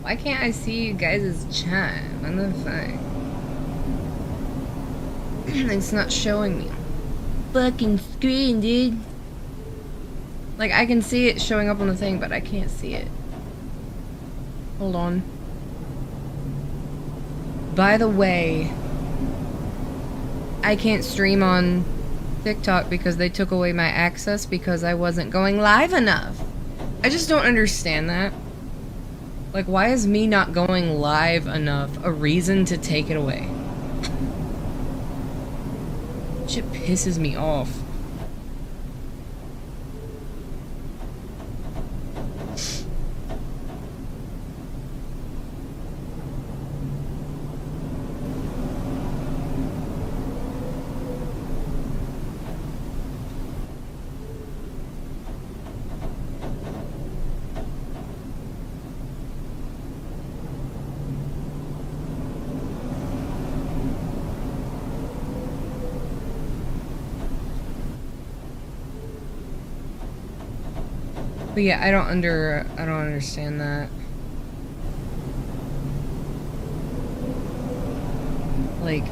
Why can't I see you guys' chat? What the fuck? It's not showing me. Fucking screen, dude. Like, I can see it showing up on the thing, but I can't see it. Hold on. By the way, I can't stream on TikTok because they took away my access because I wasn't going live enough. I just don't understand that. Like, why is me not going live enough a reason to take it away? Shit pisses me off. But yeah, I don't understand that. Like,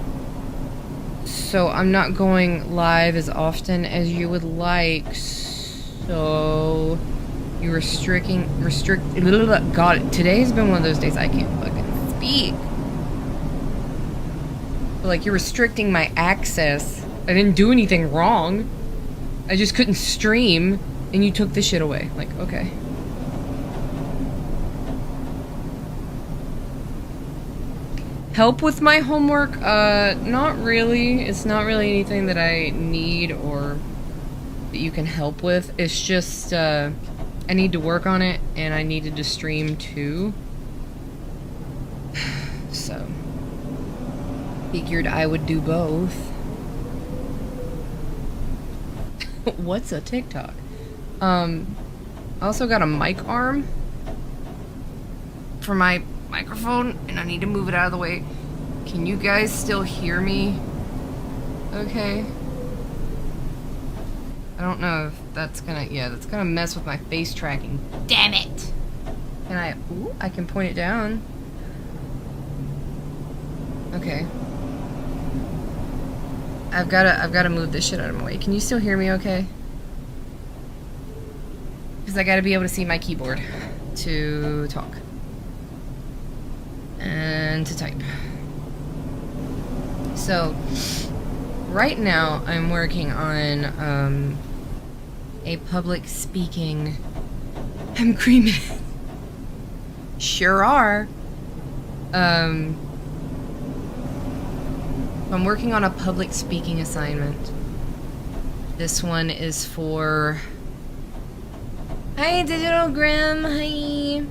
so I'm not going live as often as you would like, so you God, today's been one of those days I can't fucking speak. But like, you're restricting my access. I didn't do anything wrong. I just couldn't stream. And you took the shit away. Like, okay. Help with my homework? Not really. It's not really anything that I need or that you can help with. It's just, I need to work on it and I needed to stream too. So, figured I would do both. What's a TikTok? I also got a mic arm for my microphone, and I need to move it out of the way. Can you guys still hear me? Okay. I don't know if that's gonna mess with my face tracking. Damn it! Ooh, I can point it down. Okay. I've gotta move this shit out of my way. Can you still hear me okay? Because I gotta be able to see my keyboard to talk. And to type. So, right now I'm working on a public speaking. I'm creaming. Sure are. I'm working on a public speaking assignment. This one is for... Hi, Digital Grim. Hi.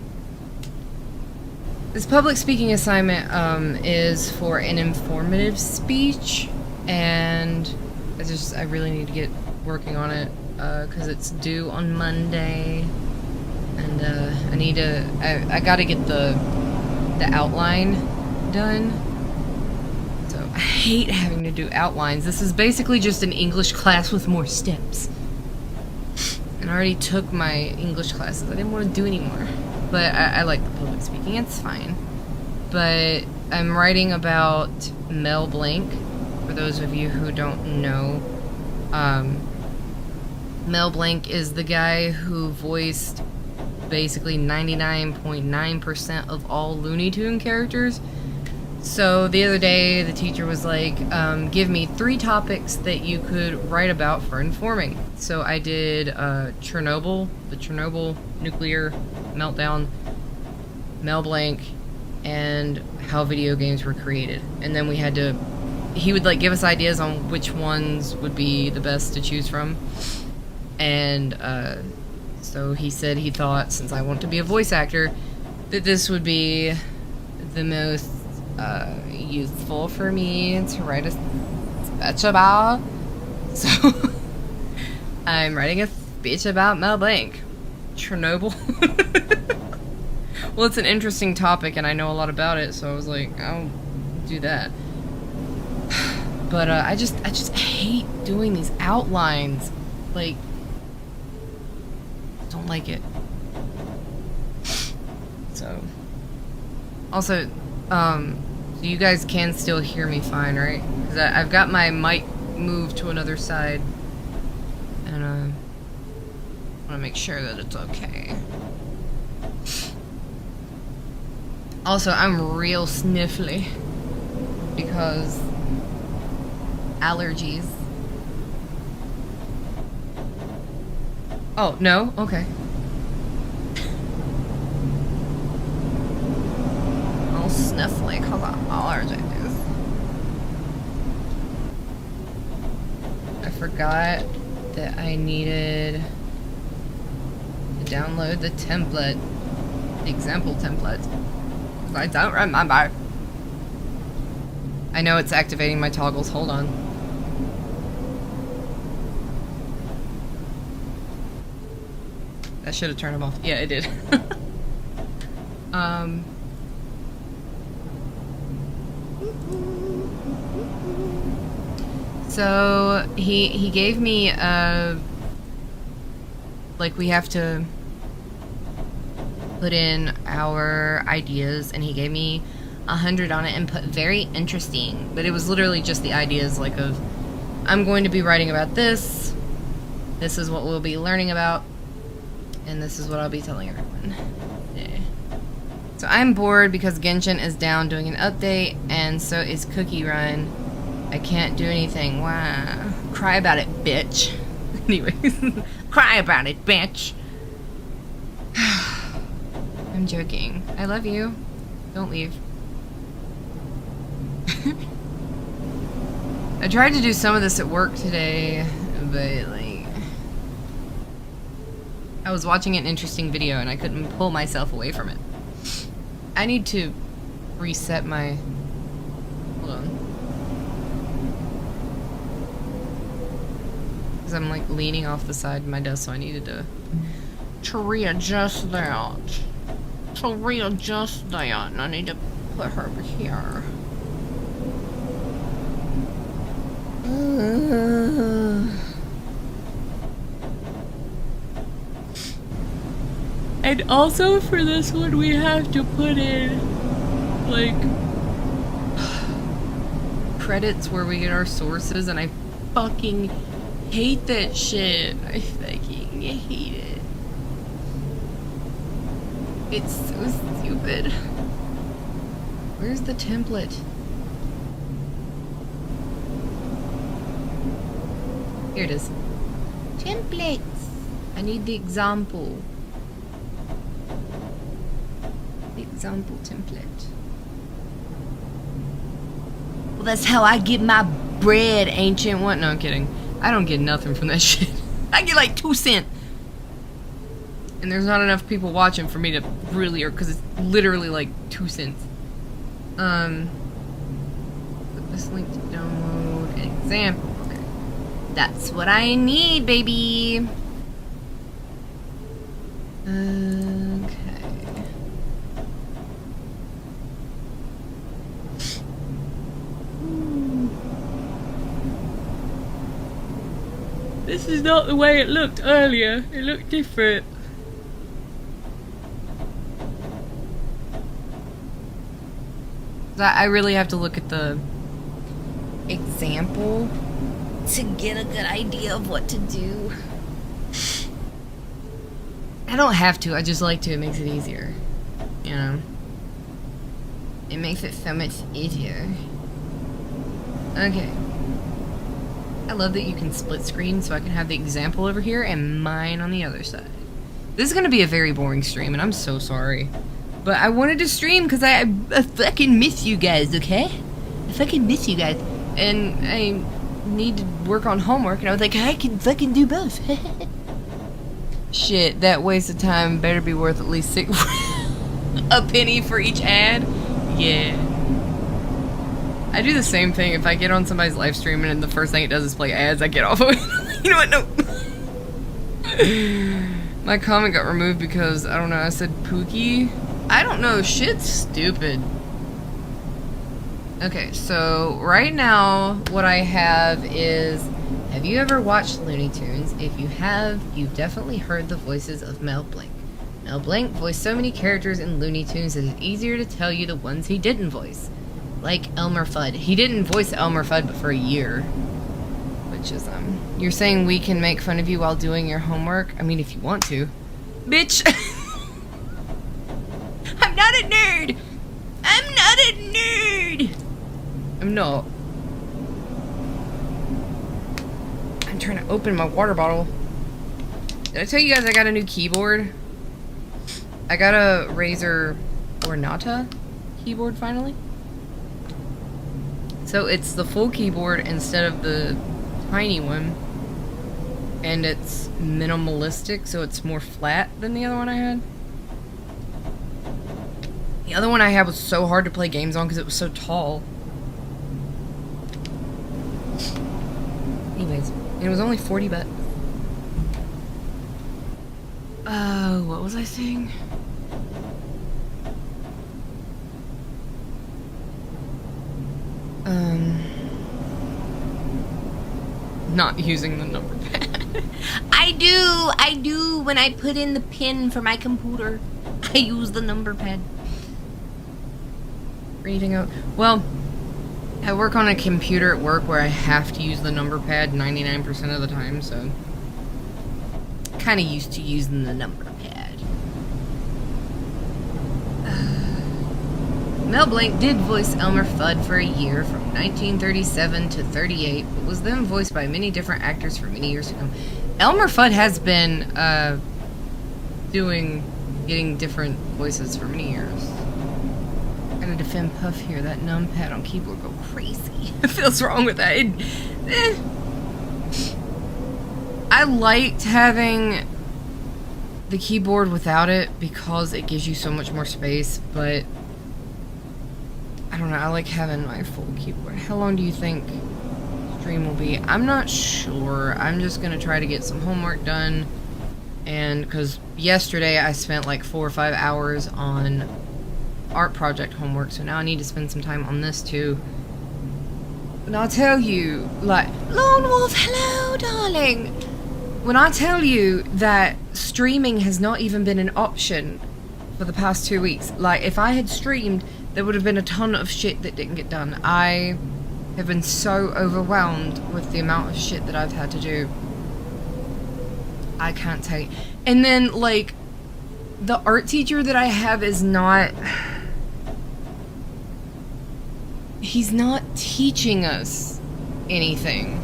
This public speaking assignment is for an informative speech, and I really need to get working on it because it's due on Monday, and I gotta get the outline done. So I hate having to do outlines. This is basically just an English class with more steps. And I already took my English classes. I didn't want to do anymore. But I like the public speaking. It's fine. But I'm writing about Mel Blanc. For those of you who don't know, Mel Blanc is the guy who voiced basically 99.9% of all Looney Tunes characters. So the other day, the teacher was like, give me 3 topics that you could write about for informing. So I did Chernobyl, the Chernobyl nuclear meltdown, Mel Blanc, and how video games were created. And then he would like give us ideas on which ones would be the best to choose from. And so he said he thought, since I want to be a voice actor, that this would be the most useful for me to write a speech about. So I'm writing a speech about Mel Blanc. Chernobyl. Well, it's an interesting topic and I know a lot about it, so I was like, I'll do that. But I just hate doing these outlines. Like, don't like it. So, also, so you guys can still hear me fine, right? Because I've got my mic moved to another side, and I want to make sure that it's okay. Also, I'm real sniffly because allergies. Oh, no? Okay. All sniffly because of allergies. I forgot that I needed to download the template, the example template. I don't remember. I know it's activating my toggles. Hold on. I should have turned them off. Yeah, it did. So he gave me like we have to put in our ideas, and he gave me 100 on it and put very interesting, but it was literally just the ideas, like, of I'm going to be writing about this is what we'll be learning about, and this is what I'll be telling everyone. Yeah. So I'm bored because Genshin is down doing an update, and so is Cookie Run. I can't do anything. Wow. Cry about it, bitch. Anyways. Cry about it, bitch. I'm joking. I love you. Don't leave. I tried to do some of this at work today, but, like, I was watching an interesting video and I couldn't pull myself away from it. I need to reset my... Hold on. Because I'm, like, leaning off the side of my desk, so I needed to readjust that. To readjust that, and I need to put her over here. And also for this one, we have to put in, like, credits where we get our sources, and I fucking hate that shit. I fucking hate it. It's so stupid. Where's the template? Here it is. Templates. I need the example. The example template. Well, that's how I get my bread, ancient one. No, I'm kidding. I don't get nothing from that shit. I get like 2 cents. And there's not enough people watching for me to really, or because it's literally like 2 cents. Put this link to download an example. Okay. That's what I need, baby. Okay. This is not the way it looked earlier. It looked different. I really have to look at the example to get a good idea of what to do. I don't have to, I just like to. It makes it easier. You know? It makes it so much easier. Okay. I love that you can split screen so I can have the example over here and mine on the other side. This is gonna be a very boring stream, and I'm so sorry. But I wanted to stream because I fucking miss you guys, okay? I fucking miss you guys. And I need to work on homework, and I was like, I can fucking do both. Shit, that waste of time better be worth at least a penny for each ad. Yeah. I do the same thing. If I get on somebody's live stream and the first thing it does is play ads, I get off of it. You know what? No. My comment got removed because, I don't know, I said Pookie. I don't know. Shit's stupid. Okay, so right now what I have is, have you ever watched Looney Tunes? If you have, you've definitely heard the voices of Mel Blanc. Mel Blanc voiced so many characters in Looney Tunes that it's easier to tell you the ones he didn't voice. Like Elmer Fudd. He didn't voice Elmer Fudd but for a year. Which is, you're saying we can make fun of you while doing your homework? I mean, if you want to. Bitch! I'm not a nerd! I'm not a nerd! I'm not. I'm trying to open my water bottle. Did I tell you guys I got a new keyboard? I got a Razer Ornata keyboard finally. So it's the full keyboard instead of the tiny one. And it's minimalistic, so it's more flat than the other one I had. The other one I had was so hard to play games on because it was so tall. Anyways, it was only 40 bucks. What was I saying? Not using the number pad. I do. When I put in the pin for my computer, I use the number pad. Reading out. Well, I work on a computer at work where I have to use the number pad 99% of the time, so kind of used to using the number pad. Mel Blanc did voice Elmer Fudd for a year from 1937 to 38, but was then voiced by many different actors for many years to come. Elmer Fudd has been getting different voices for many years. Gotta defend Puff here. That numpad on keyboard go crazy. What feels wrong with that? I liked having the keyboard without it because it gives you so much more space, but I don't know, I like having my full keyboard. How long do you think stream will be? I'm not sure. I'm just gonna try to get some homework done, and because yesterday I spent like 4 or 5 hours on art project homework, so now I need to spend some time on this too. And I'll tell you, like, Lone Wolf, hello, darling. When I tell you that streaming has not even been an option for the past 2 weeks, like, if I had streamed, there would have been a ton of shit that didn't get done. I have been so overwhelmed with the amount of shit that I've had to do. I can't tell you. And then, like, the art teacher that I have is not... He's not teaching us anything.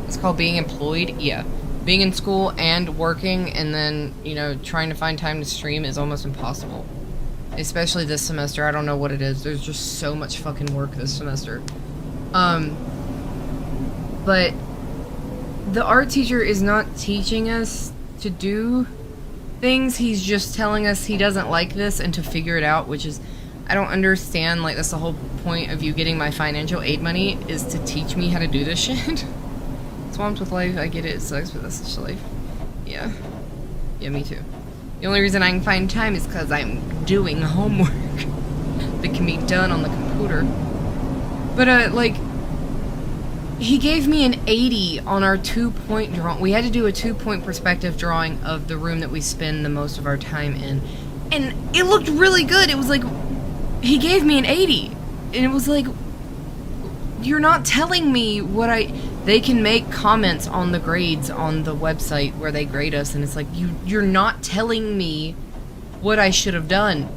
It's called being employed. Yeah. Being in school and working and then, you know, trying to find time to stream is almost impossible. Especially this semester. I don't know what it is. There's just so much fucking work this semester. But the art teacher is not teaching us to do things. He's just telling us he doesn't like this and to figure it out, which is... I don't understand, like, that's the whole point of you getting my financial aid money, is to teach me how to do this shit. Swamped with life, I get it sucks, but that's just life. Yeah. Yeah, me too. The only reason I can find time is because I'm doing homework that can be done on the computer. But, like, he gave me an 80 on our 2-point drawing. We had to do a 2-point perspective drawing of the room that we spend the most of our time in. And it looked really good. It was like... He gave me an 80, and it was like, you're not telling me what they can make comments on the grades on the website where they grade us, and it's like, you're not telling me what I should have done.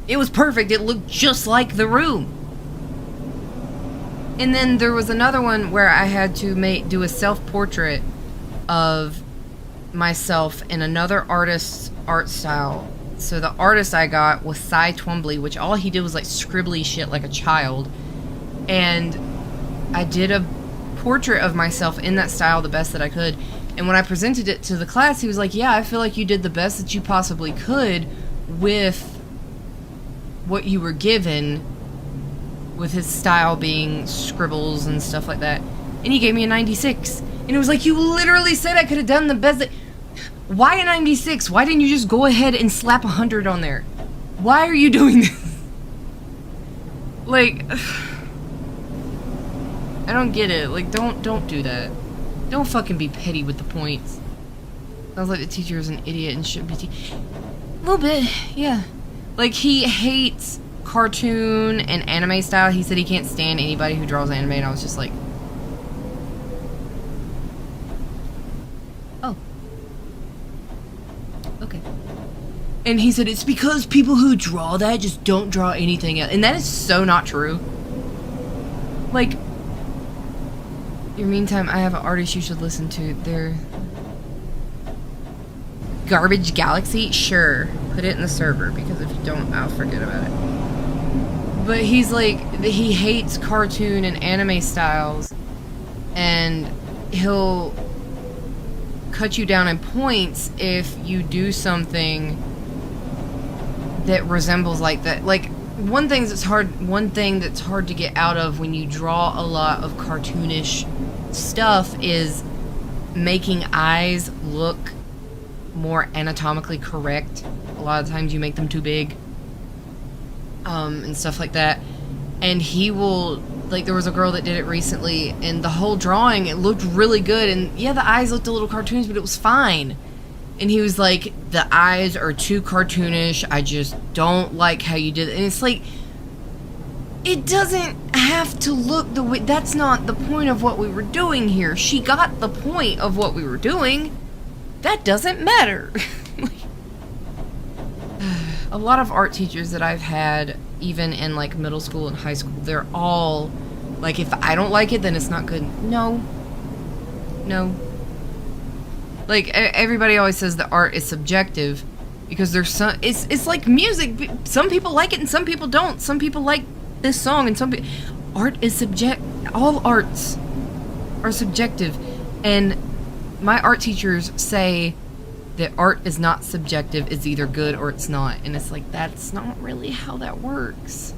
It was perfect. It looked just like the room. And then there was another one where I had to do a self-portrait of myself in another artist's art style. So the artist I got was Cy Twombly, which all he did was like scribbly shit like a child. And I did a portrait of myself in that style the best that I could. And when I presented it to the class, he was like, yeah, I feel like you did the best that you possibly could with what you were given, with his style being scribbles and stuff like that. And he gave me a 96. And it was like, you literally said I could have done the best that... Why a 96? Why didn't you just go ahead and slap 100 on there? Why are you doing this? Like, I don't get it. Like, don't do that. Don't fucking be petty with the points. Sounds like the teacher is an idiot and shouldn't be a little bit, yeah. Like, he hates cartoon and anime style. He said he can't stand anybody who draws anime, and I was just like... Oh. Okay. And he said it's because people who draw that just don't draw anything else. And that is so not true. Like... In the meantime, I have an artist you should listen to. They're... Garbage Galaxy? Sure. Put it in the server, because if you don't, I'll forget about it. But he's like, he hates cartoon and anime styles, and he'll cut you down in points if you do something that resembles like that. Like, one thing that's hard to get out of when you draw a lot of cartoonish stuff is making eyes look more anatomically correct. A lot of times you make them too big, and stuff like that. And he will, like, there was a girl that did it recently, and the whole drawing, it looked really good, and yeah, the eyes looked a little cartoonish, but it was fine. And he was like, the eyes are too cartoonish, I just don't like how you did it. And it's like, it doesn't have to look the way, that's not the point of what we were doing here. She got the point of what we were doing. That doesn't matter. A lot of art teachers that I've had, even in like middle school and high school, they're all like, if I don't like it, then it's not good. No. Like, everybody always says that art is subjective, because there's some, it's like music. Some people like it and some people don't. Some people like this song and some people, art is all arts are subjective. And my art teachers say that art is not subjective, it's either good or it's not. And it's like, that's not really how that works.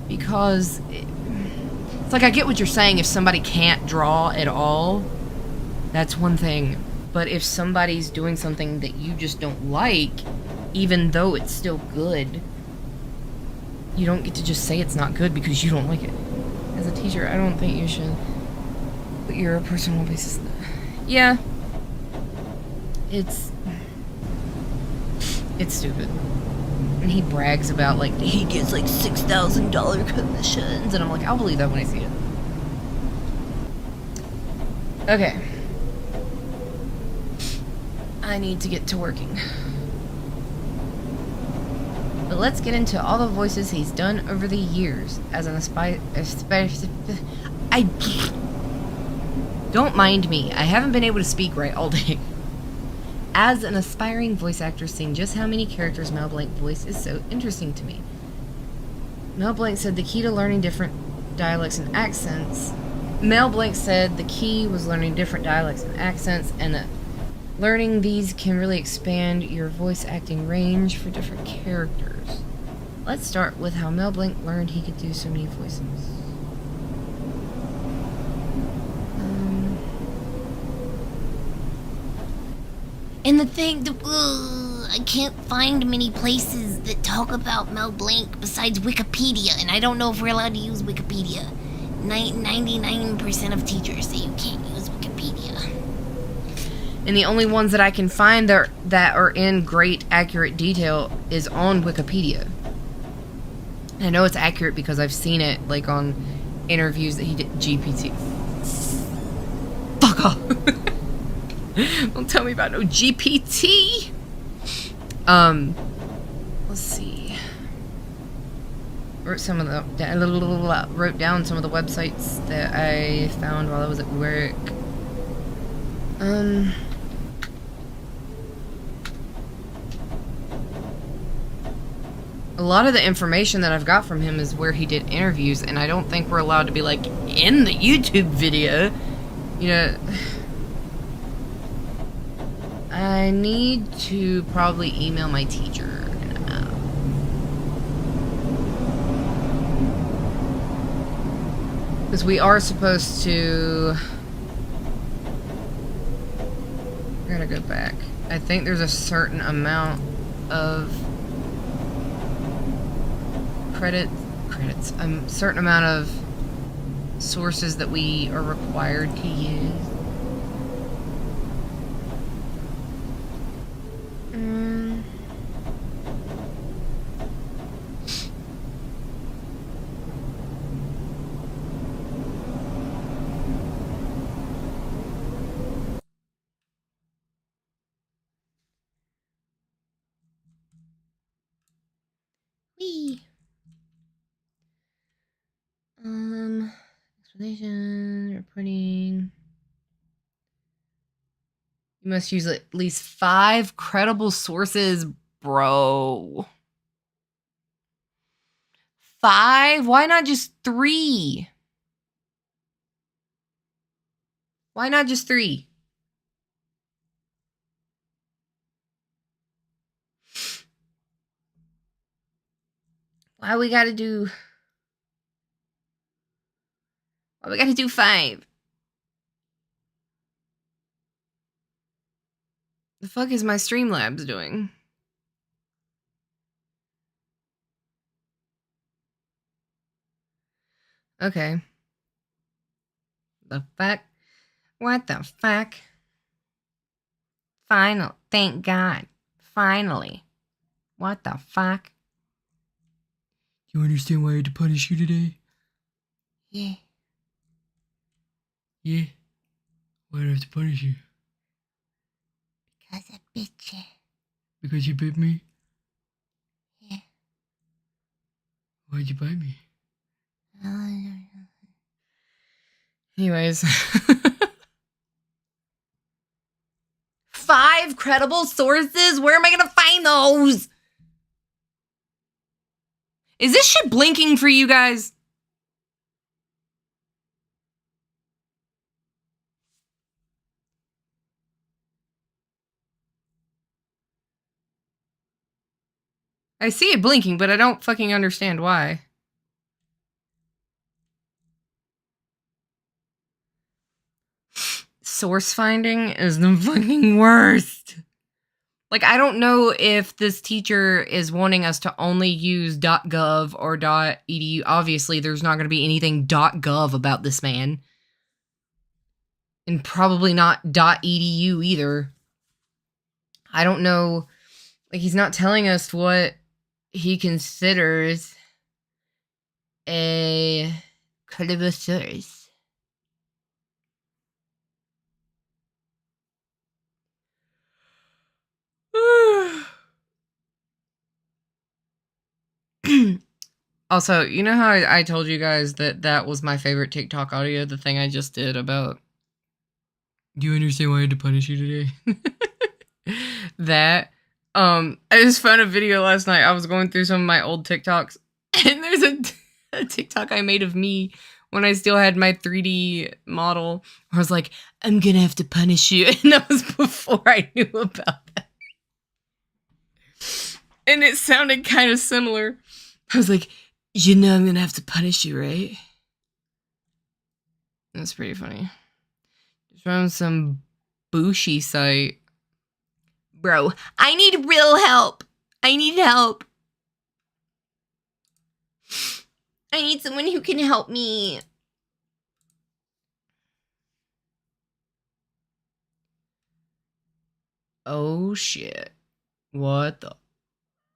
Because it's like, I get what you're saying, if somebody can't draw at all, that's one thing. But if somebody's doing something that you just don't like, even though it's still good, you don't get to just say it's not good because you don't like it. As a teacher, I don't think you should put your personal basis. Yeah. It's stupid. And he brags about, like, he gets, like, $6,000 commissions. And I'm like, I'll believe that when I see it. Okay. I need to get to working. But let's get into all the voices he's done over the years as an I don't mind me. I haven't been able to speak right all day. As an aspiring voice actor, seeing just how many characters Mel Blanc voiced is so interesting to me. Mel Blanc said the key to learning different dialects and accents. Mel Blanc said the key was learning different dialects and accents, and that learning these can really expand your voice acting range for different characters. Let's start with how Mel Blanc learned he could do so many voices. And the thing, I can't find many places that talk about Mel Blanc besides Wikipedia, and I don't know if we're allowed to use Wikipedia. 99% of teachers say you can't use Wikipedia. And the only ones that I can find that are in great, accurate detail is on Wikipedia. And I know it's accurate because I've seen it, like, on interviews that he did. GPT. Fuck off. Don't tell me about no GPT. Let's see. Wrote down some of the websites that I found while I was at work. A lot of the information that I've got from him is where he did interviews, and I don't think we're allowed to be, like, in the YouTube video. You know, I need to probably email my teacher. Because we are supposed to... We're gonna go back. I think there's a certain amount of credits credits. A certain amount of sources that we are required to use. Wee. Explanation, reporting. You must use at least 5 credible sources, bro. 5? Why not just 3? Why not just 3? Why we gotta do 5? The fuck is my Streamlabs doing? Okay. The fuck? What the fuck? Thank God. Finally. What the fuck? Do you understand why I had to punish you today? Yeah. Yeah? Why did I have to punish you? Because I bit you. Because you bit me? Yeah. Why'd you bite me? Anyways. 5 credible sources? Where am I gonna find those? Is this shit blinking for you guys? I see it blinking, but I don't fucking understand why. Source finding is the fucking worst. Like, I don't know if this teacher is wanting us to only use .gov or .edu. Obviously, there's not going to be anything .gov about this man. And probably not .edu either. I don't know. Like, he's not telling us what he considers a credible source. Also, you know how I told you guys that that was my favorite TikTok audio, the thing I just did about... Do you understand why I had to punish you today? that. I just found a video last night. I was going through some of my old TikToks, and there's a TikTok I made of me when I still had my 3D model. I was like, I'm gonna have to punish you. And that was before I knew about that. And it sounded kind of similar. I was like, you know I'm gonna have to punish you, right? That's pretty funny. Just from some Bushi site. Bro, I need real help. I need help. I need someone who can help me. Oh shit. What the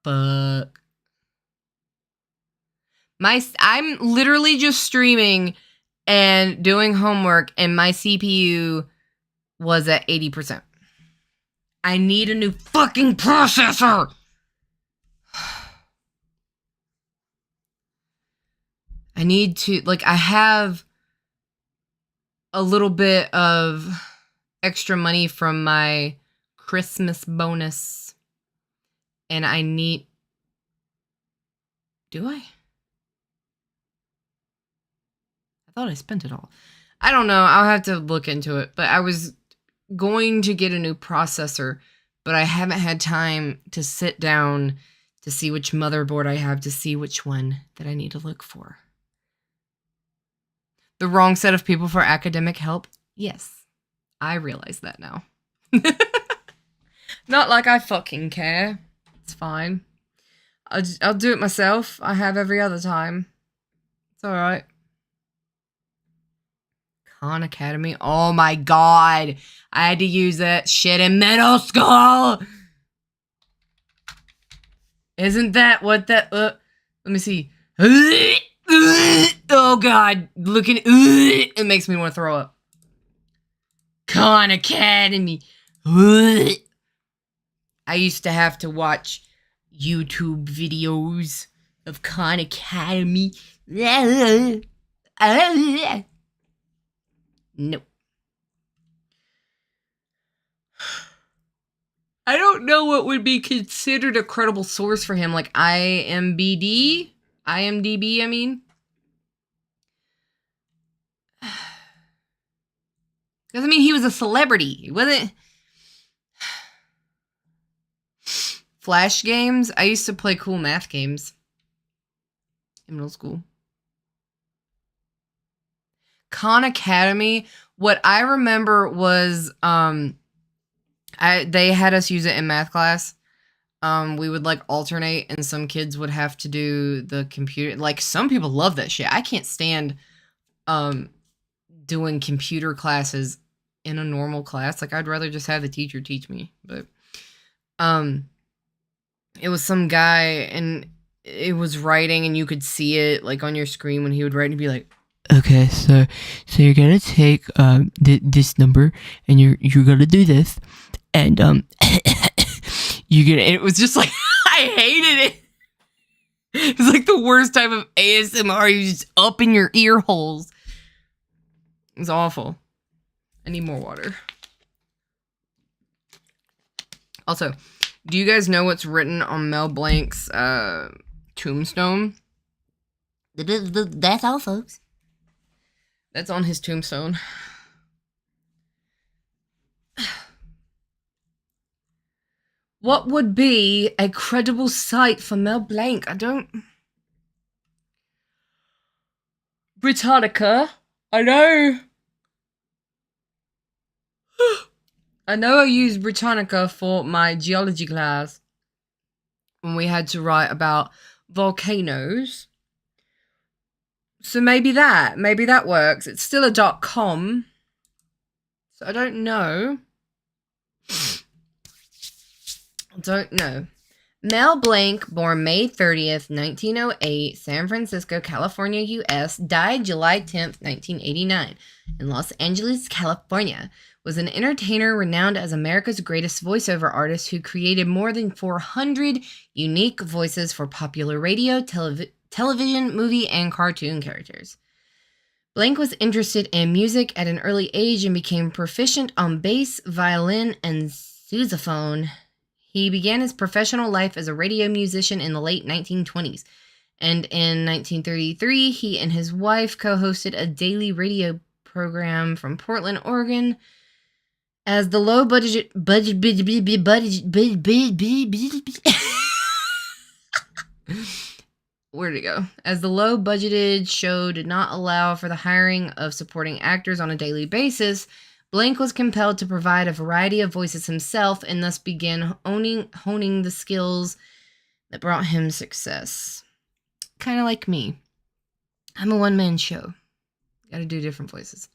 fuck? I'm literally just streaming and doing homework, and my CPU was at 80%. I need a new fucking processor! I need to, like, I have a little bit of extra money from my Christmas bonus, and I need... Do I? I thought I spent it all. I don't know. I'll have to look into it, but I was going to get a new processor, but I haven't had time to sit down to see which motherboard I have to see which one that I need to look for. The wrong set of people for academic help? Yes. I realize that now. Not like I fucking care. It's fine. I'll do it myself. I have every other time. alright. Khan Academy. Oh my god. I had to use that shit in middle school. Isn't that what that... let me see. Oh god. Looking... It makes me want to throw up. Khan Academy. I used to have to watch YouTube videos of Khan Academy. Nope. I don't know what would be considered a credible source for him, like IMDb, I mean. Because, I mean, he was a celebrity. He wasn't... Flash games? I used to play cool math games in middle school. Khan Academy, what I remember was they had us use it in math class. We would like alternate, and some kids would have to do the computer. Like, some people love that shit. I can't stand doing computer classes in a normal class. Like, I'd rather just have the teacher teach me. But it was some guy, and it was writing, and you could see it like on your screen when he would write, and he'd be like, Okay, so you're gonna take this number, and you're gonna do this, and you're gonna. And it was just like I hated it. It's like the worst type of ASMR. You just up in your ear holes. It was awful. I need more water. Also, do you guys know what's written on Mel Blanc's tombstone? That's all, folks. That's on his tombstone. What would be a credible site for Mel Blanc? Britannica. I know. I know I used Britannica for my geology class when we had to write about volcanoes. So maybe that works. It's still a .com. So I don't know. Mel Blanc, born May 30th, 1908, San Francisco, California, U.S., died July 10th, 1989, in Los Angeles, California, was an entertainer renowned as America's greatest voiceover artist who created more than 400 unique voices for popular radio, television, movie, and cartoon characters. Blanc was interested in music at an early age and became proficient on bass, violin, and sousaphone. He began his professional life as a radio musician in the late 1920s, and in 1933, he and his wife co-hosted a daily radio program from Portland, Oregon. As the low-budget where'd it go? As the low-budgeted show did not allow for the hiring of supporting actors on a daily basis, Blanc was compelled to provide a variety of voices himself and thus began honing the skills that brought him success. Kind of like me. I'm a one-man show. Gotta do different voices.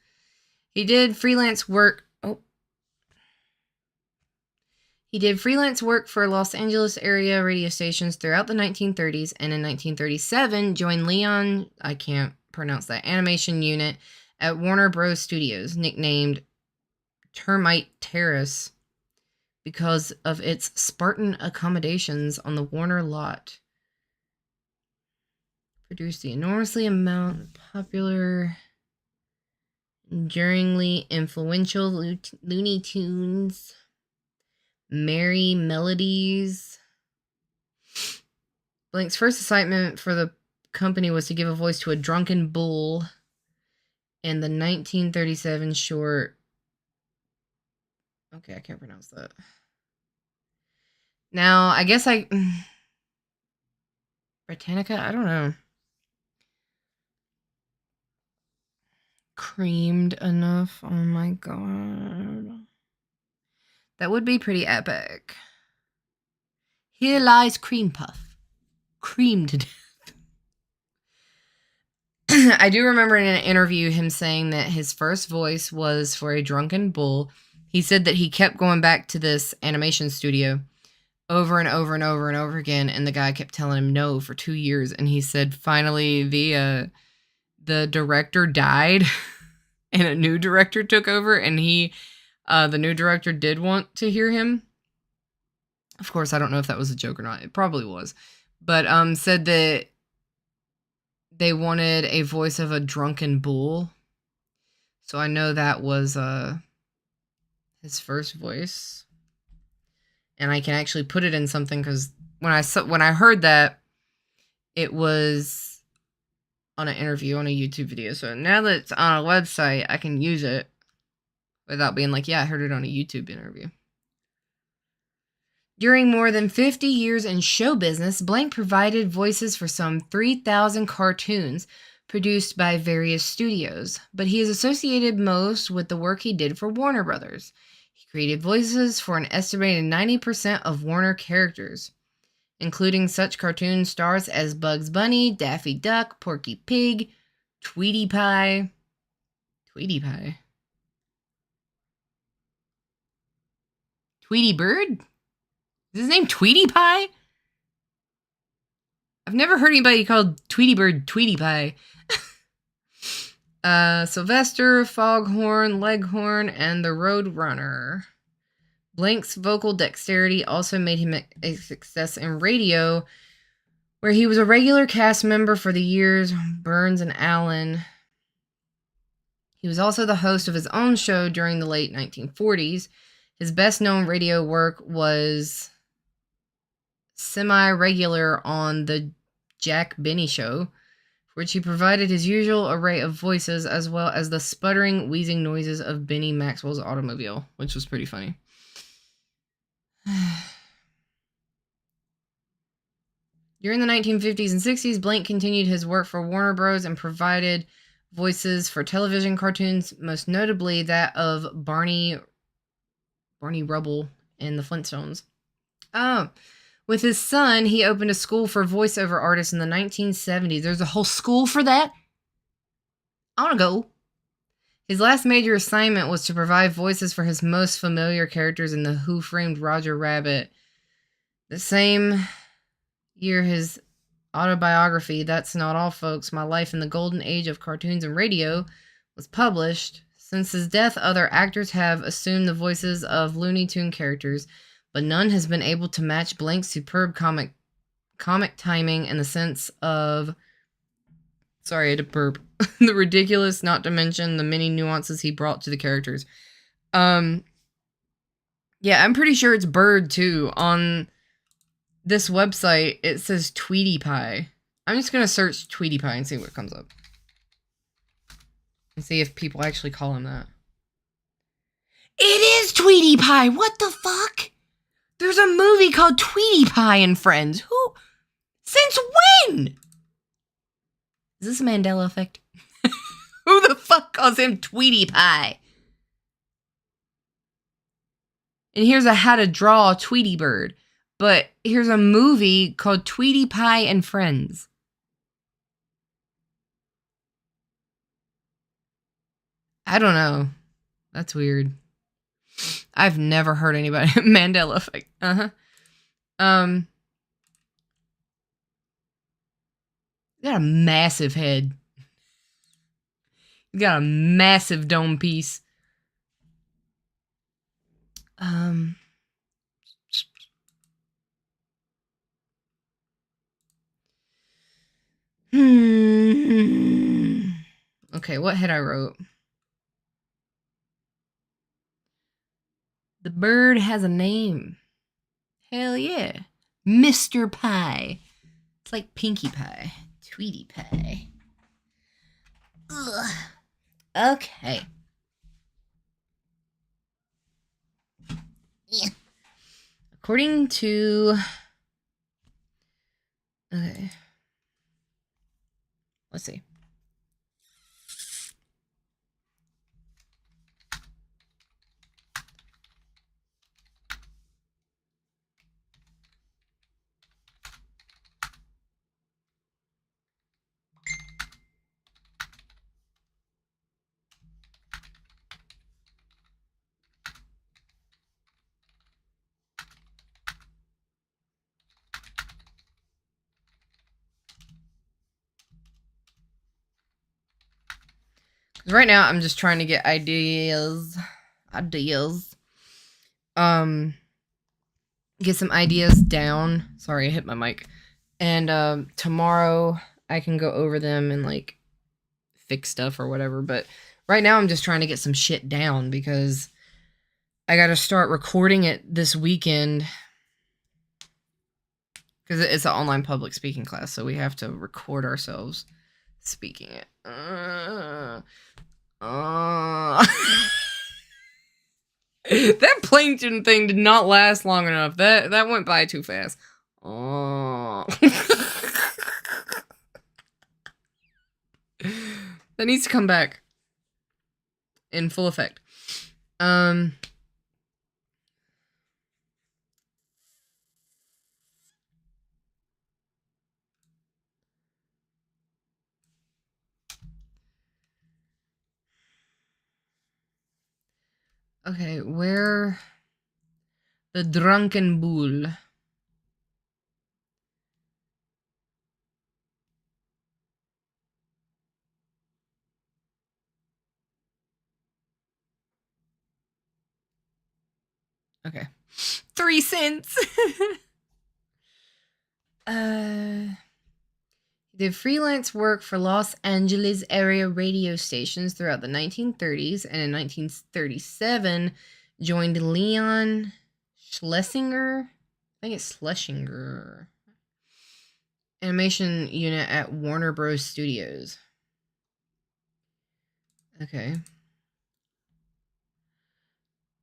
He did freelance work for Los Angeles area radio stations throughout the 1930s, and in 1937 joined Leon, I can't pronounce that, animation unit at Warner Bros. Studios, nicknamed Termite Terrace because of its Spartan accommodations on the Warner lot. Produced the enormously amount of popular, enduringly influential Looney Tunes, Merry Melodies. Blanc's first assignment for the company was to give a voice to a drunken bull in the 1937 short. Okay, I can't pronounce that. Now, I guess Britannica? I don't know. Creamed enough. Oh my god. That would be pretty epic. Here lies Cream Puff. Creamed to death. I do remember in an interview him saying that his first voice was for a drunken bull. He said that he kept going back to this animation studio over and over and over and over again, and the guy kept telling him no for 2 years. And he said finally the director died, and a new director took over, and the new director did want to hear him. Of course, I don't know if that was a joke or not. It probably was, but said that they wanted a voice of a drunken bull. So I know that was his first voice. And I can actually put it in something because when I heard that, it was on an interview on a YouTube video. So now that it's on a website, I can use it without being like, yeah, I heard it on a YouTube interview. During more than 50 years in show business, Blank provided voices for some 3,000 cartoons produced by various studios, but he is associated most with the work he did for Warner Brothers. He created voices for an estimated 90% of Warner characters, including such cartoon stars as Bugs Bunny, Daffy Duck, Porky Pig, Tweety Bird? Is his name Tweety Pie? I've never heard anybody called Tweety Bird Tweety Pie. Sylvester, Foghorn, Leghorn, and the Road Runner. Blank's vocal dexterity also made him a success in radio, where he was a regular cast member for the years Burns and Allen. He was also the host of his own show during the late 1940s. His best-known radio work was semi-regular on the Jack Benny Show, for which he provided his usual array of voices as well as the sputtering, wheezing noises of Benny Maxwell's automobile, which was pretty funny. During the 1950s and 60s, Blank continued his work for Warner Bros. And provided voices for television cartoons, most notably that of Barney Rubble in the Flintstones. With his son, he opened a school for voiceover artists in the 1970s. There's a whole school for that? I want to go. His last major assignment was to provide voices for his most familiar characters in the Who Framed Roger Rabbit. The same year his autobiography, That's Not All Folks, My Life in the Golden Age of Cartoons and Radio, was published. Since his death, other actors have assumed the voices of Looney Tune characters, but none has been able to match Blank's superb comic timing and the sense of... Sorry, I had to burp. The ridiculous, not to mention the many nuances he brought to the characters. Yeah, I'm pretty sure it's Bird, too. On this website, it says Tweety Pie. I'm just going to search Tweety Pie and see what comes up. And see if people actually call him that. It is Tweety Pie! What the fuck? There's a movie called Tweety Pie and Friends. Who? Since when? Is this a Mandela effect? Who the fuck calls him Tweety Pie? And here's a how to draw Tweety Bird. But here's a movie called Tweety Pie and Friends. I don't know. That's weird. I've never heard anybody... Mandela effect. Got a massive head. Got a massive dome piece. Okay, what head I wrote? The bird has a name. Hell yeah. Mr. Pie. It's like Pinkie Pie. Tweety Pie. Ugh. Okay. Yeah. According to... Okay. Let's see. Right now, I'm just trying to get ideas. Get some ideas down. Sorry, I hit my mic. And tomorrow I can go over them and like fix stuff or whatever. But right now I'm just trying to get some shit down because I got to start recording it this weekend because it's an online public speaking class, so we have to record ourselves speaking it. That plankton thing did not last long enough. That went by too fast. Oh. That needs to come back in full effect. Okay, where the drunken bull. Okay. 3 cents. Did freelance work for Los Angeles area radio stations throughout the 1930s, and in 1937 joined Leon Schlesinger, I think it's Schlesinger, animation unit at Warner Bros. Studios. Okay.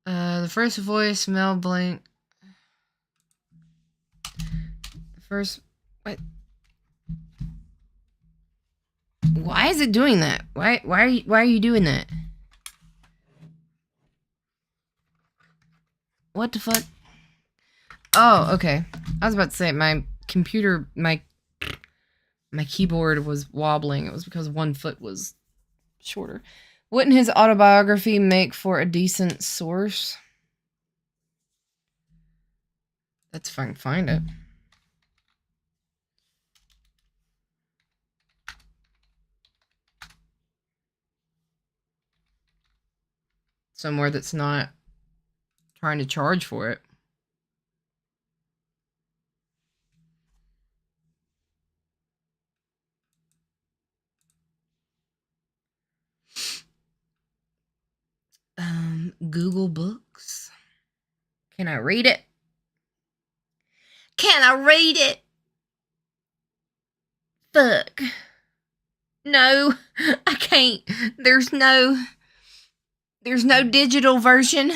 The first voice, Mel Blanc. The first... What? Why is it doing that? Why are you doing that? What the fuck? Oh, okay. I was about to say my computer, my keyboard was wobbling. It was because one foot was shorter. Wouldn't his autobiography make for a decent source? Let's find it. Somewhere that's not trying to charge for it. Google Books. Can I read it? Can I read it? Fuck. No, I can't. There's no digital version.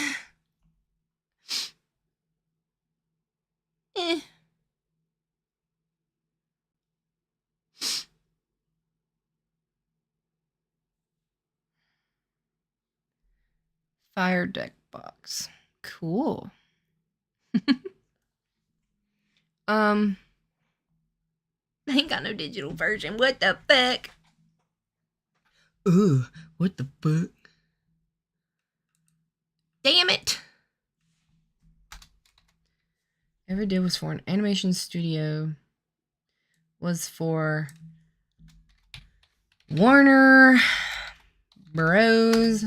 Fire Deck box. Cool. I ain't got no digital version. What the fuck? Ugh, what the fuck? Damn it. Every day was for an animation studio. Was for Warner Bros.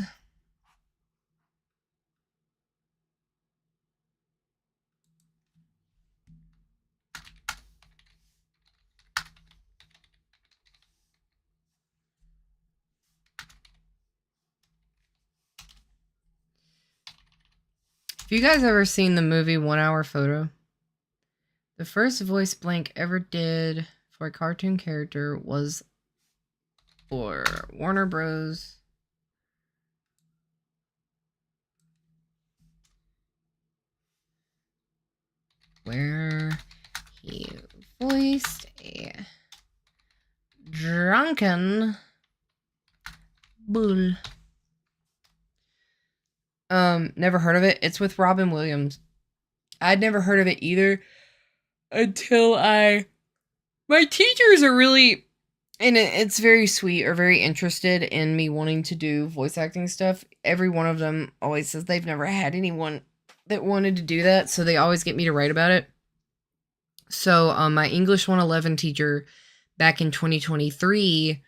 Have you guys ever seen the movie 1 Hour Photo? The first voice Blank ever did for a cartoon character was for Warner Bros. Where he voiced a drunken bull. Never heard of it. It's with Robin Williams. I'd never heard of it either until my teachers are really, and it's very sweet, or very interested in me wanting to do voice acting stuff. Every one of them always says they've never had anyone that wanted to do that, so they always get me to write about it. So, my English 111 teacher back in 2023,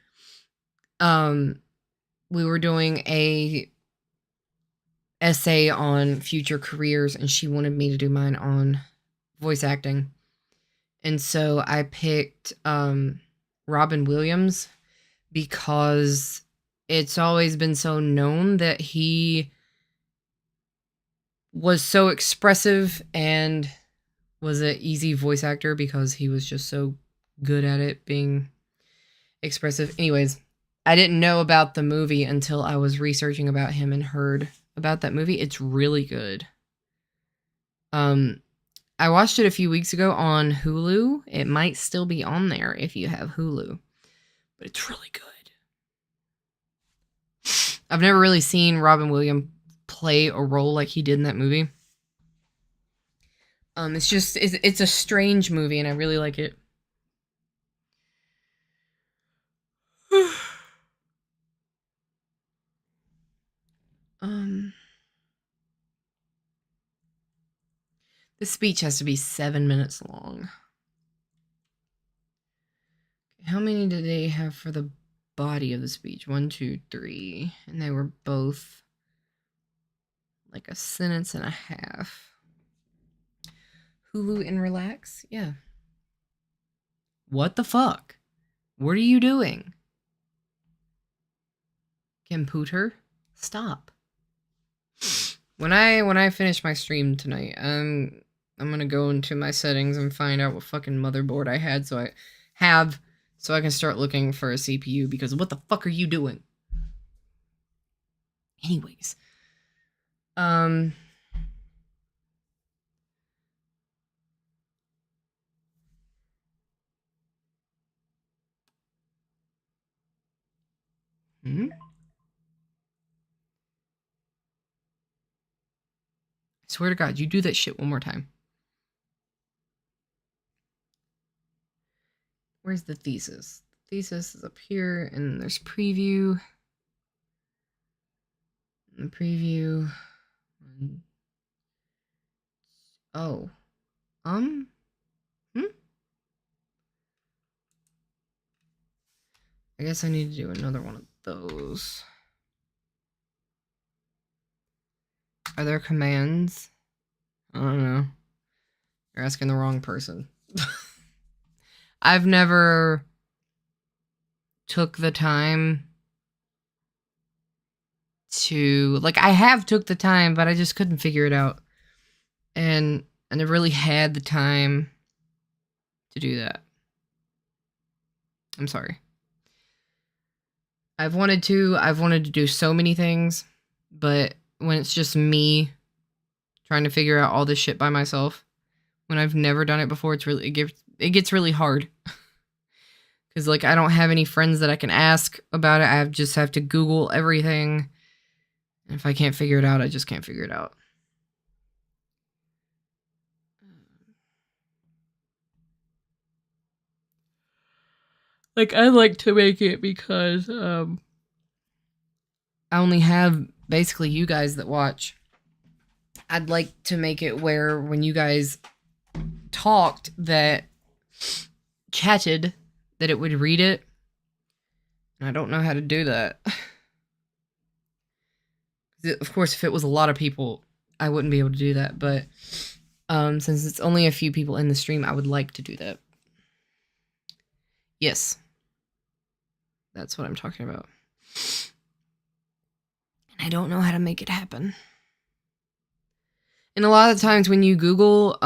we were doing a essay on future careers, and she wanted me to do mine on voice acting. And so I picked Robin Williams because it's always been so known that he was so expressive and was an easy voice actor because he was just so good at it, being expressive. Anyways, I didn't know about the movie until I was researching about him and heard about that movie. It's really good. I watched it a few weeks ago on Hulu. It might still be on there if you have Hulu, but it's really good. I've never really seen Robin Williams play a role like he did in that movie. It's a strange movie, and I really like it. The speech has to be 7 minutes long. How many did they have for the body of the speech? 1, 2, 3. And they were both like a sentence and a half. Hulu and relax? Yeah. What the fuck? What are you doing? Computer? Stop. When I finish my stream tonight, I'm gonna go into my settings and find out what fucking motherboard I had so I can start looking for a CPU, because what the fuck are you doing? Anyways. I swear to God, you do that shit one more time. Where's the thesis? The thesis is up here, and there's preview. And the preview. Oh. I guess I need to do another one of those. Are there commands? I don't know. You're asking the wrong person. I've never took the time to, like, I have took the time, but I just couldn't figure it out. And I never really had the time to do that. I'm sorry. I've wanted to do so many things, but when it's just me trying to figure out all this shit by myself, when I've never done it before, it gets really hard. Because, like, I don't have any friends that I can ask about it. I just have to Google everything. And if I can't figure it out, I just can't figure it out. Like, I like to make it because I only have basically you guys that watch. I'd like to make it where when you guys talked, that chatted, that it would read it. And I don't know how to do that. Of course, if it was a lot of people, I wouldn't be able to do that. But since it's only a few people in the stream, I would like to do that. Yes. That's what I'm talking about. And I don't know how to make it happen. And a lot of times when you Google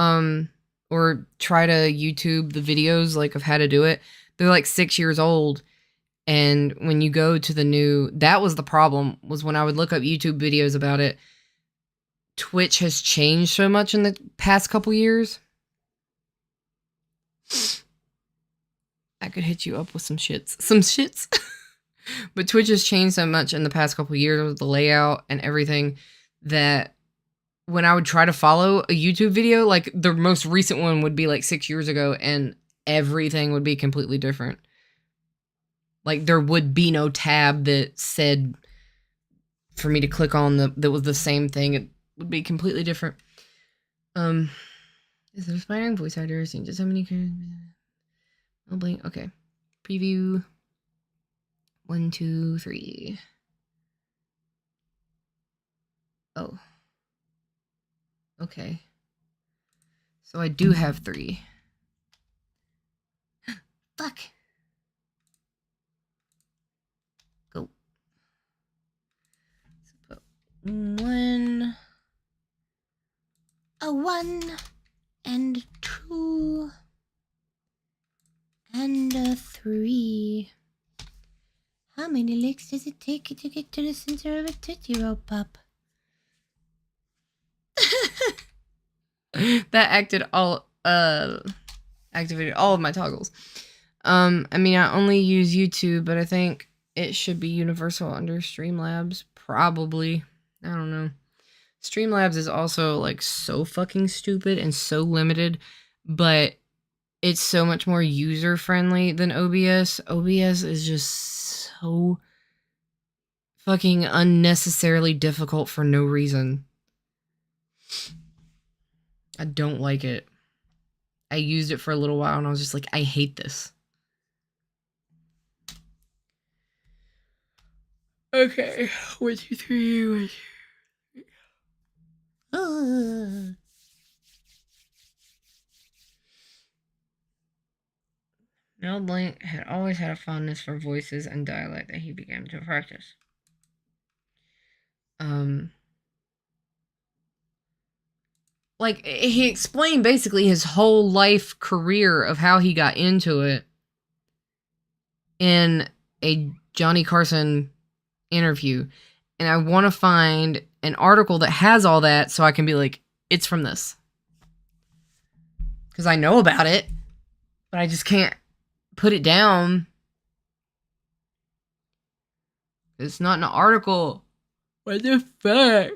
or try to YouTube the videos, like, of how to do it, they're like 6 years old. And when you go to the new, that was the problem, was when I would look up YouTube videos about it, Twitch has changed so much in the past couple years. I could hit you up with some shits. But Twitch has changed so much in the past couple years with the layout and everything, that when I would try to follow a YouTube video, like, the most recent one would be like 6 years ago, and everything would be completely different. Like, there would be no tab that said for me to click on that was the same thing. It would be completely different. Is it aspiring voice actor? Seeing just how many blank. Okay. Preview. 1, 2, 3. Oh. Okay. So I do have 3. Fuck. Go. So put 1. A 1 and 2 and a 3. How many licks does it take to get to the center of a Tootsie Roll Pop? That activated all of my toggles. I mean, I only use YouTube, but I think it should be universal under Streamlabs. Probably. I don't know. Streamlabs is also like so fucking stupid and so limited, but it's so much more user friendly than OBS. OBS is just so fucking unnecessarily difficult for no reason. I don't like it. I used it for a little while and I was just like, I hate this. Okay, 1, 2, 3, 1, 2, 3. Mel Blanc had always had a fondness for voices and dialect that he began to practice. Like, he explained basically his whole life career of how he got into it in a Johnny Carson interview. And I want to find an article that has all that so I can be like, it's from this. Because I know about it, but I just can't put it down. It's not an article. What the fuck?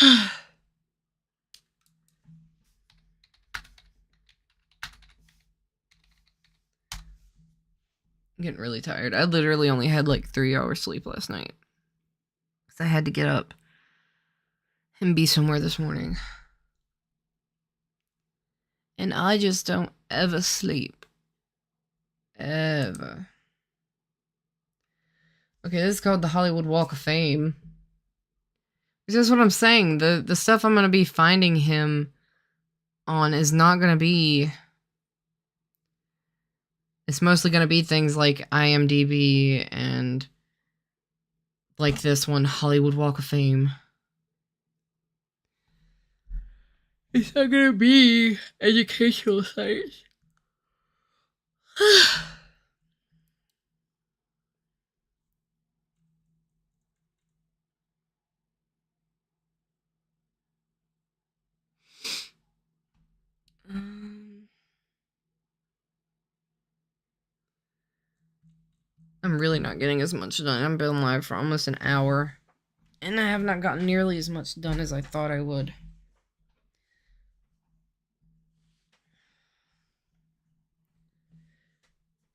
I'm getting really tired. I literally only had like 3 hours sleep last night. Because I had to get up and be somewhere this morning. And I just don't ever sleep. Ever. Okay, this is called the Hollywood Walk of Fame. That's what I'm saying. The stuff I'm going to be finding him on is not going to be... It's mostly going to be things like IMDb and like this one, Hollywood Walk of Fame. It's not going to be educational sites. I'm really not getting as much done. I've been live for almost an hour. And I have not gotten nearly as much done as I thought I would.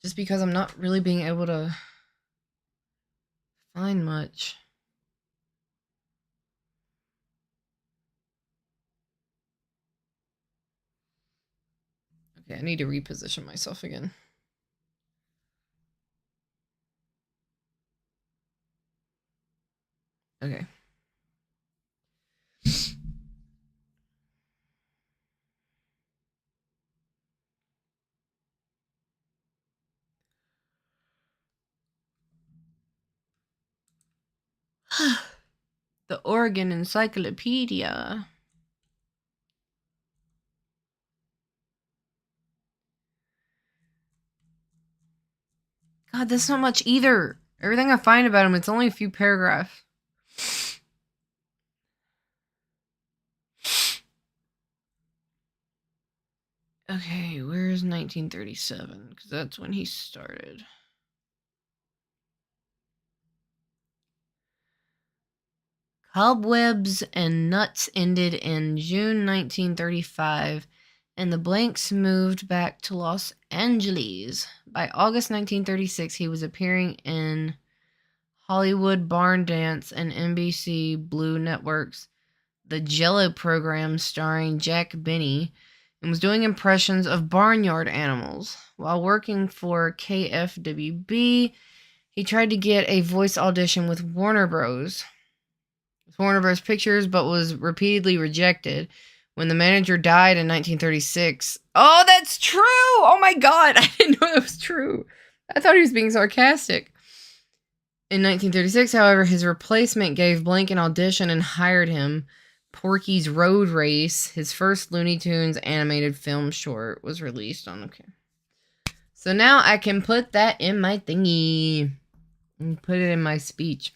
Just because I'm not really being able to find much. Okay, I need to reposition myself again. Okay. The Oregon Encyclopedia. God, that's not much either. Everything I find about him, it's only a few paragraphs. Okay, where's 1937? Because that's when he started. Cobwebs and Nuts ended in June 1935, and the Blanks moved back to Los Angeles. By August 1936, he was appearing in Hollywood Barn Dance and NBC Blue Network's The Jello program starring Jack Benny, and was doing impressions of barnyard animals. While working for KFWB, He tried to get a voice audition with Warner Bros. Pictures, but was repeatedly rejected. When the manager died in 1936. Oh, that's true! Oh my god, I didn't know that was true. I thought he was being sarcastic. In 1936, however, his replacement gave Blank an audition and hired him. Porky's Road Race, his first Looney Tunes animated film short, was released on. Okay. So now I can put that in my thingy. And put it in my speech.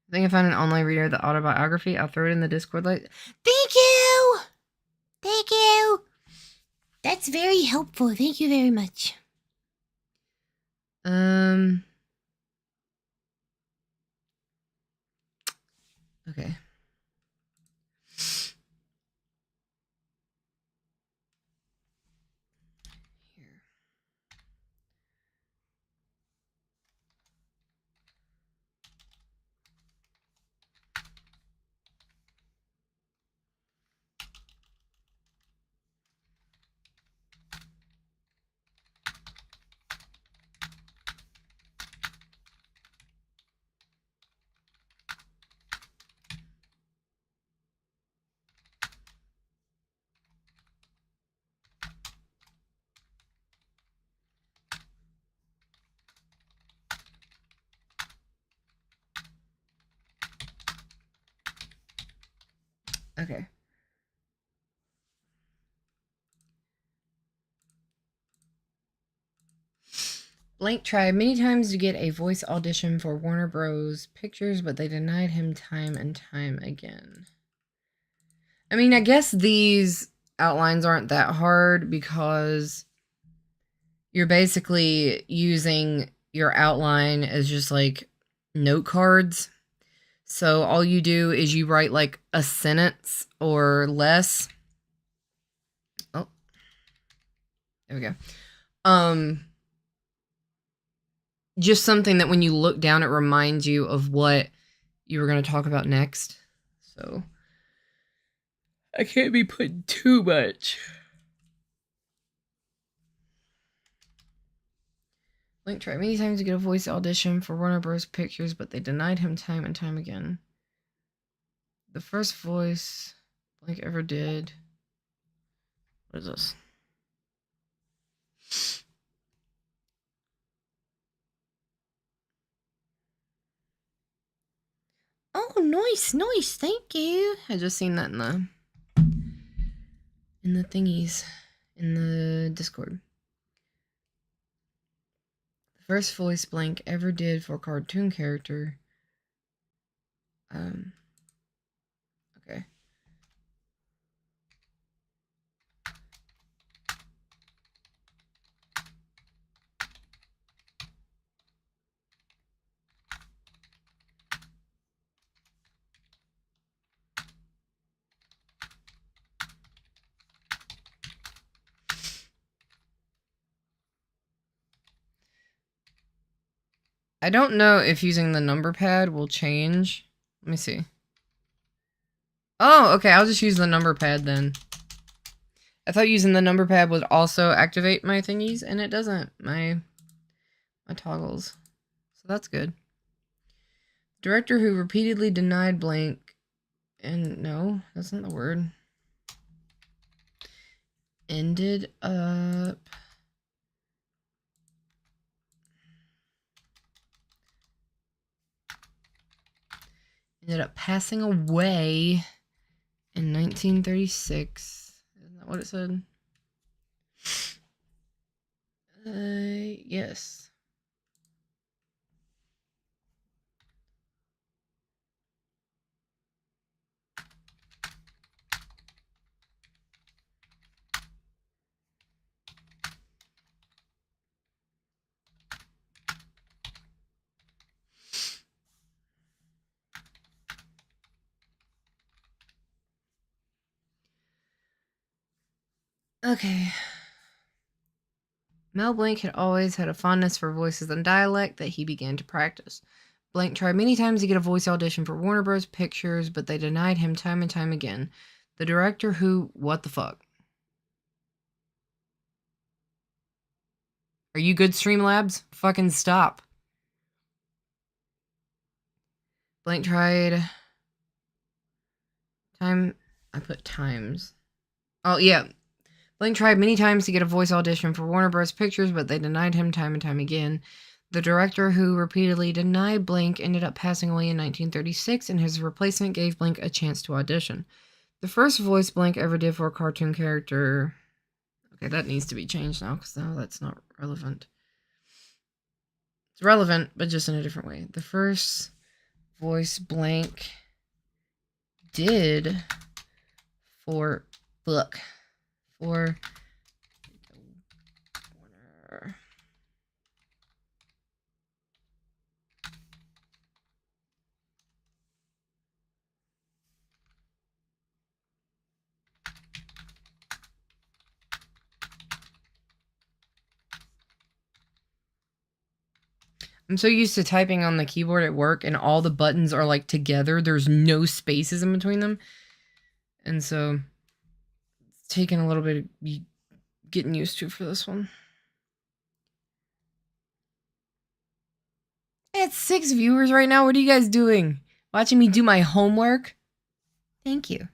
I think I found an online reader of the autobiography. I'll throw it in the Discord. Thank you! Thank you! That's very helpful. Thank you very much. Okay. Here. Okay. Blank tried many times to get a voice audition for Warner Bros. Pictures, but they denied him time and time again. I mean, I guess these outlines aren't that hard because you're basically using your outline as just like note cards. So all you do is you write like a sentence or less. Oh, there we go. Just something that when you look down, it reminds you of what you were going to talk about next. So I can't be putting too much. Blank tried many times to get a voice audition for Warner Bros. Pictures, but they denied him time and time again. The first voice Blank ever did. What is this? Oh, nice. Thank you. I just seen that in the thingies in the Discord. The first voice Blank ever did for a cartoon character. Okay. I don't know if using the number pad will change. Let me see. Oh, okay. I'll just use the number pad then. I thought using the number pad would also activate my thingies, and it doesn't. My toggles. So that's good. Director who repeatedly denied Blank. And no, that's not the word. Ended up passing away in 1936. Isn't that what it said? Yes. Okay. Mel Blanc had always had a fondness for voices and dialect that he began to practice. Blanc tried many times to get a voice audition for Warner Bros. Pictures, but they denied him time and time again. The director who... What the fuck? Are you good, Streamlabs? Fucking stop. Blank tried. Time. I put times. Oh, yeah. Blank tried many times to get a voice audition for Warner Bros. Pictures, but they denied him time and time again. The director who repeatedly denied Blank ended up passing away in 1936, and his replacement gave Blank a chance to audition. The first voice Blank ever did for a cartoon character... Okay, that needs to be changed now, because now that's not relevant. It's relevant, but just in a different way. The first voice Blank did for... Look. For... Warner... I'm so used to typing on the keyboard at work and all the buttons are like together. There's no spaces in between them. And so it's taken a little bit of getting used to for this one. I had 6 viewers right now. What are you guys doing? Watching me do my homework? Thank you.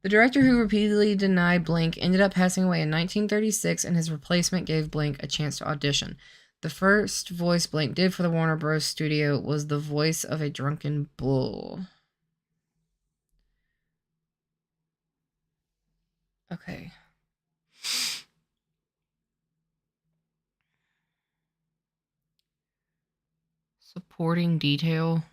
The director who repeatedly denied Blank ended up passing away in 1936, and his replacement gave Blank a chance to audition. The first voice Blank did for the Warner Bros. Studio was the voice of a drunken bull. Okay. Supporting detail.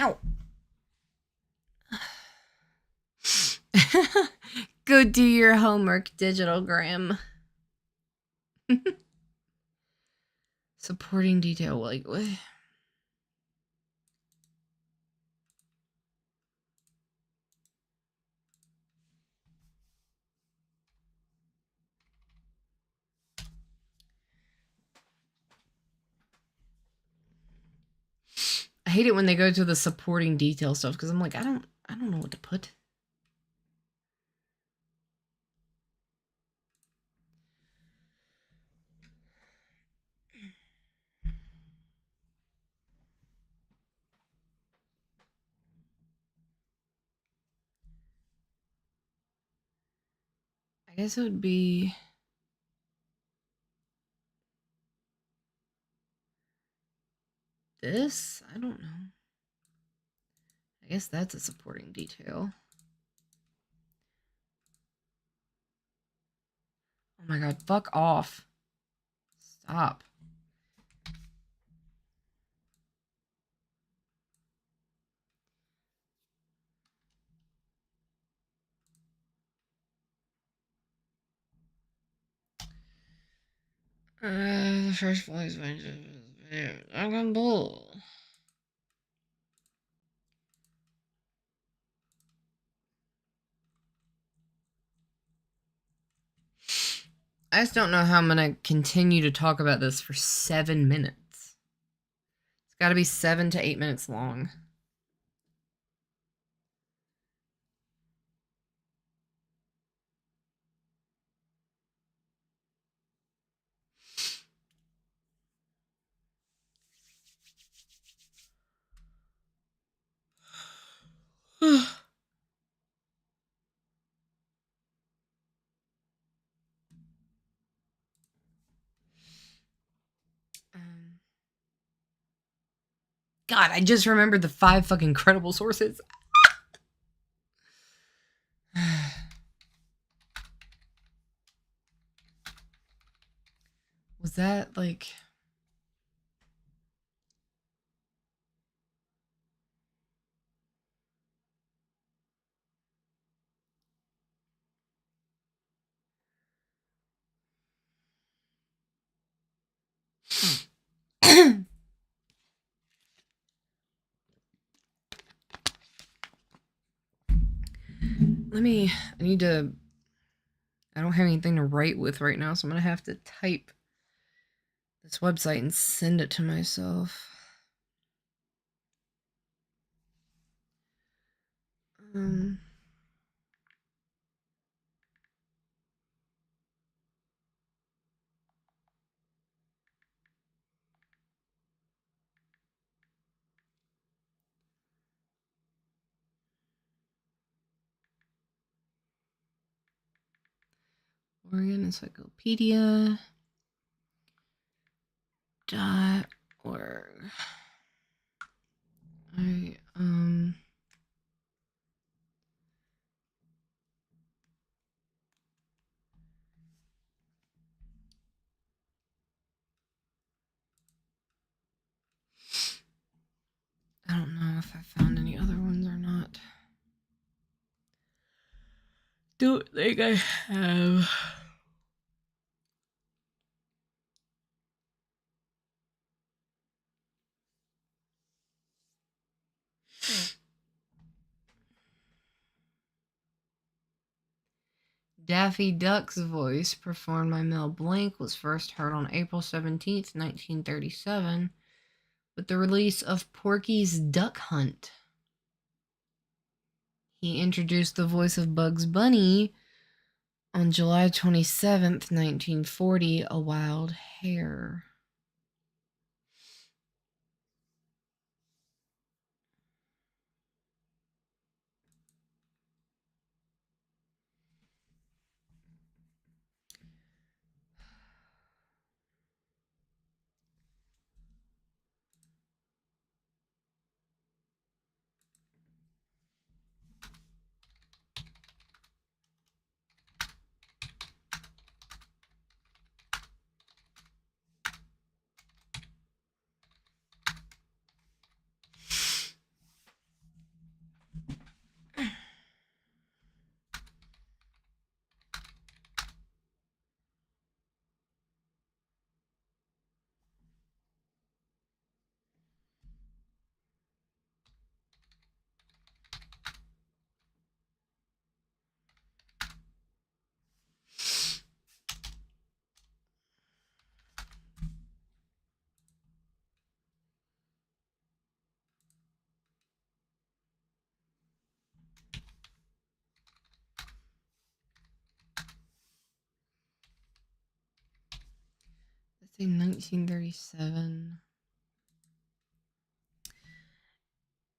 Ow. Go do your homework, Digital Gram. Supporting detail, like what? I hate it when they go to the supporting detail stuff because I'm like, I don't know what to put. I guess it would be this. I don't know. I guess that's a supporting detail. Oh my god, fuck off. Stop. The first voice I'm bull. I just don't know how I'm gonna continue to talk about this for 7 minutes. It's gotta be 7 to 8 minutes long. God, I just remembered the 5 fucking credible sources. Was that like... I need to. I don't have anything to write with right now, so I'm gonna have to type this website and send it to myself. Um. Oregon Encyclopedia .org. I I don't know if I found any other ones or not. Don't think I have. Daffy Duck's voice, performed by Mel Blanc, was first heard on April 17th, 1937, with the release of Porky's Duck Hunt. He introduced the voice of Bugs Bunny on July 27th, 1940, A Wild Hare. Let's say 1937.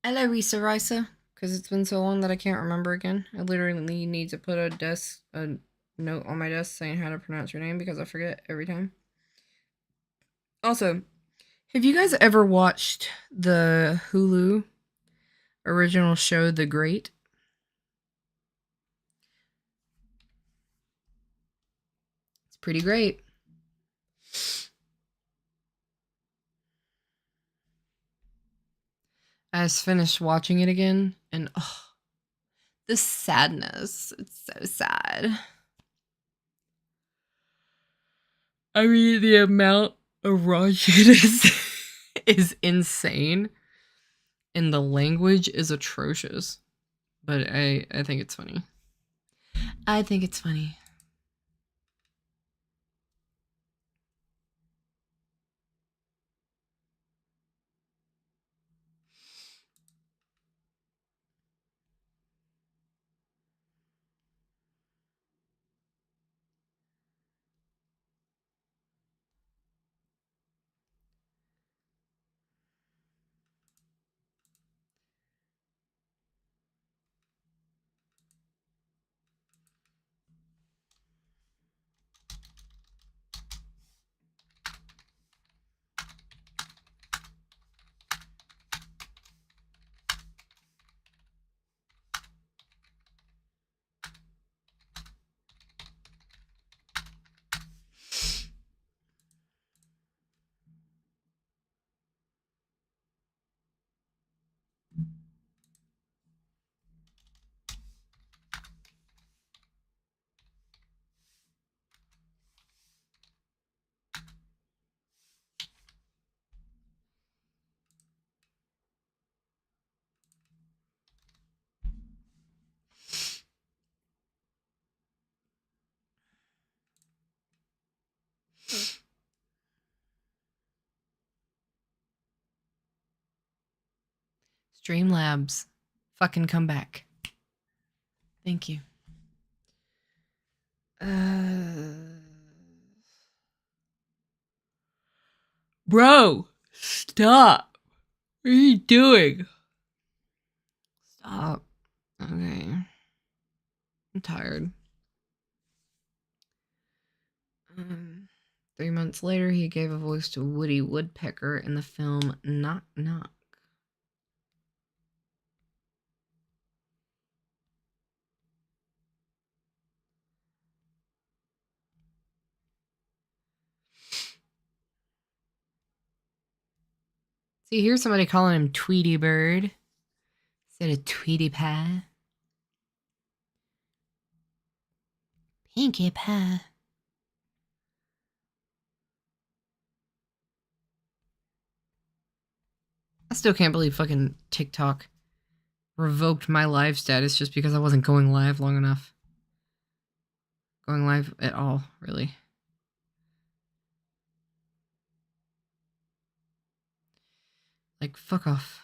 Hello, Risa Risa. Because it's been so long that I can't remember again. I literally need to put a note on my desk saying how to pronounce your name because I forget every time. Also, have you guys ever watched the Hulu original show The Great? It's pretty great. I just finished watching it again, and oh, the sadness. It's so sad. I mean, the amount of raunchiness is insane, and the language is atrocious. But I think it's funny. I think it's funny. Streamlabs, fucking come back. Thank you. Bro, stop. What are you doing? Stop. Okay. I'm tired. 3 months later, he gave a voice to Woody Woodpecker in the film Knock Knock. See, here's somebody calling him Tweety Bird instead of Tweety Pie. Pinkie Pie. I still can't believe fucking TikTok revoked my live status just because I wasn't going live long enough. Going live at all, really. Like, fuck off.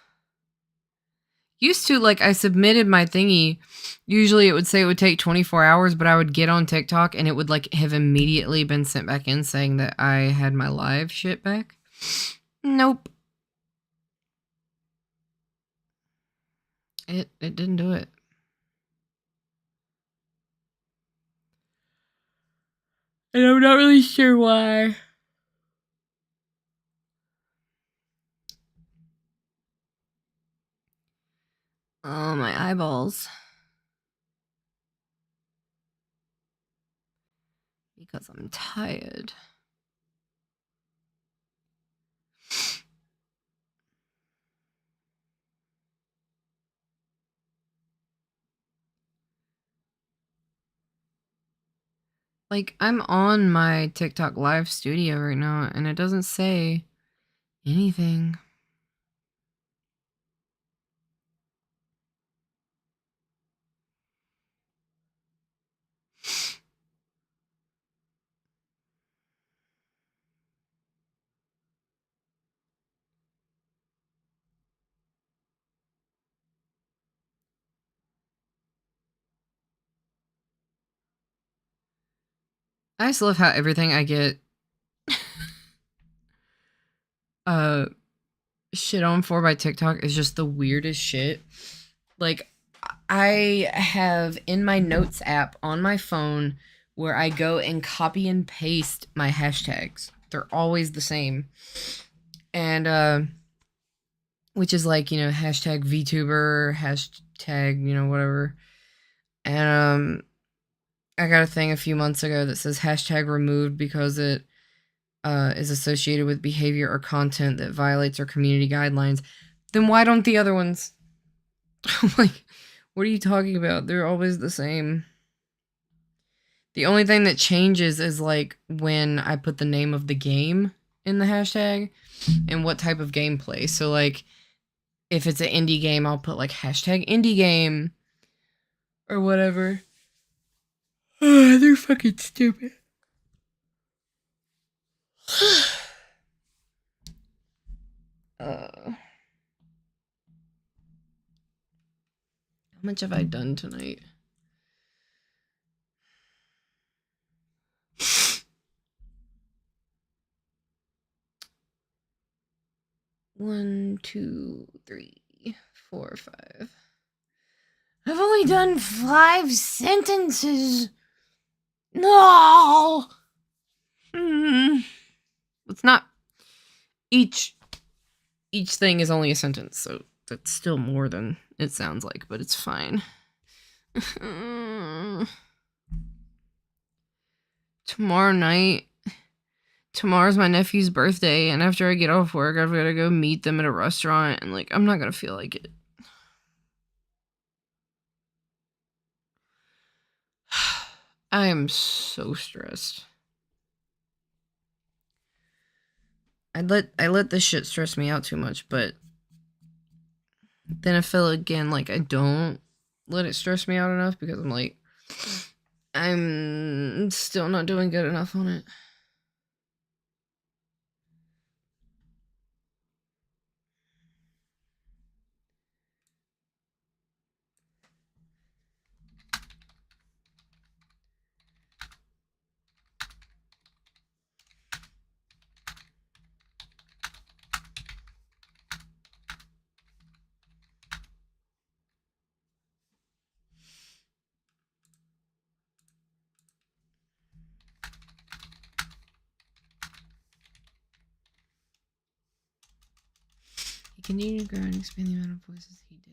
Used to, like, I submitted my thingy. Usually it would say it would take 24 hours, but I would get on TikTok and it would, like, have immediately been sent back in saying that I had my live shit back. Nope. It didn't do it. And I'm not really sure why. Oh, my eyeballs. Because I'm tired. Like, I'm on my TikTok live studio right now, and it doesn't say anything. I just love how everything I get shit on for by TikTok is just the weirdest shit. Like, I have in my notes app on my phone where I go and copy and paste my hashtags. They're always the same. And which is like, you know, hashtag VTuber, hashtag, you know, whatever. And I got a thing a few months ago that says hashtag removed because it is associated with behavior or content that violates our community guidelines. Then why don't the other ones? Like, what are you talking about? They're always the same. The only thing that changes is like when I put the name of the game in the hashtag and what type of gameplay. So like if it's an indie game, I'll put like hashtag indie game or whatever. They're fucking stupid. How much have I done tonight? One, two, three, 4, 5. I've only done 5 sentences. No. It's not each thing is only a sentence, so that's still more than it sounds like, but it's fine. Tomorrow's my nephew's birthday, and after I get off work, I've got to go meet them at a restaurant, and like I'm not gonna feel like it. I am so stressed. I let this shit stress me out too much, but then I feel again like I don't let it stress me out enough because I'm like I'm still not doing good enough on it. continued to grow and expand the amount of voices he did.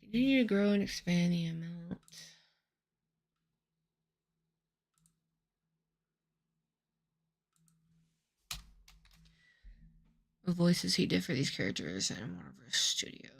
Continue to grow and expand the amount of voices he did for these characters in Warner Studio.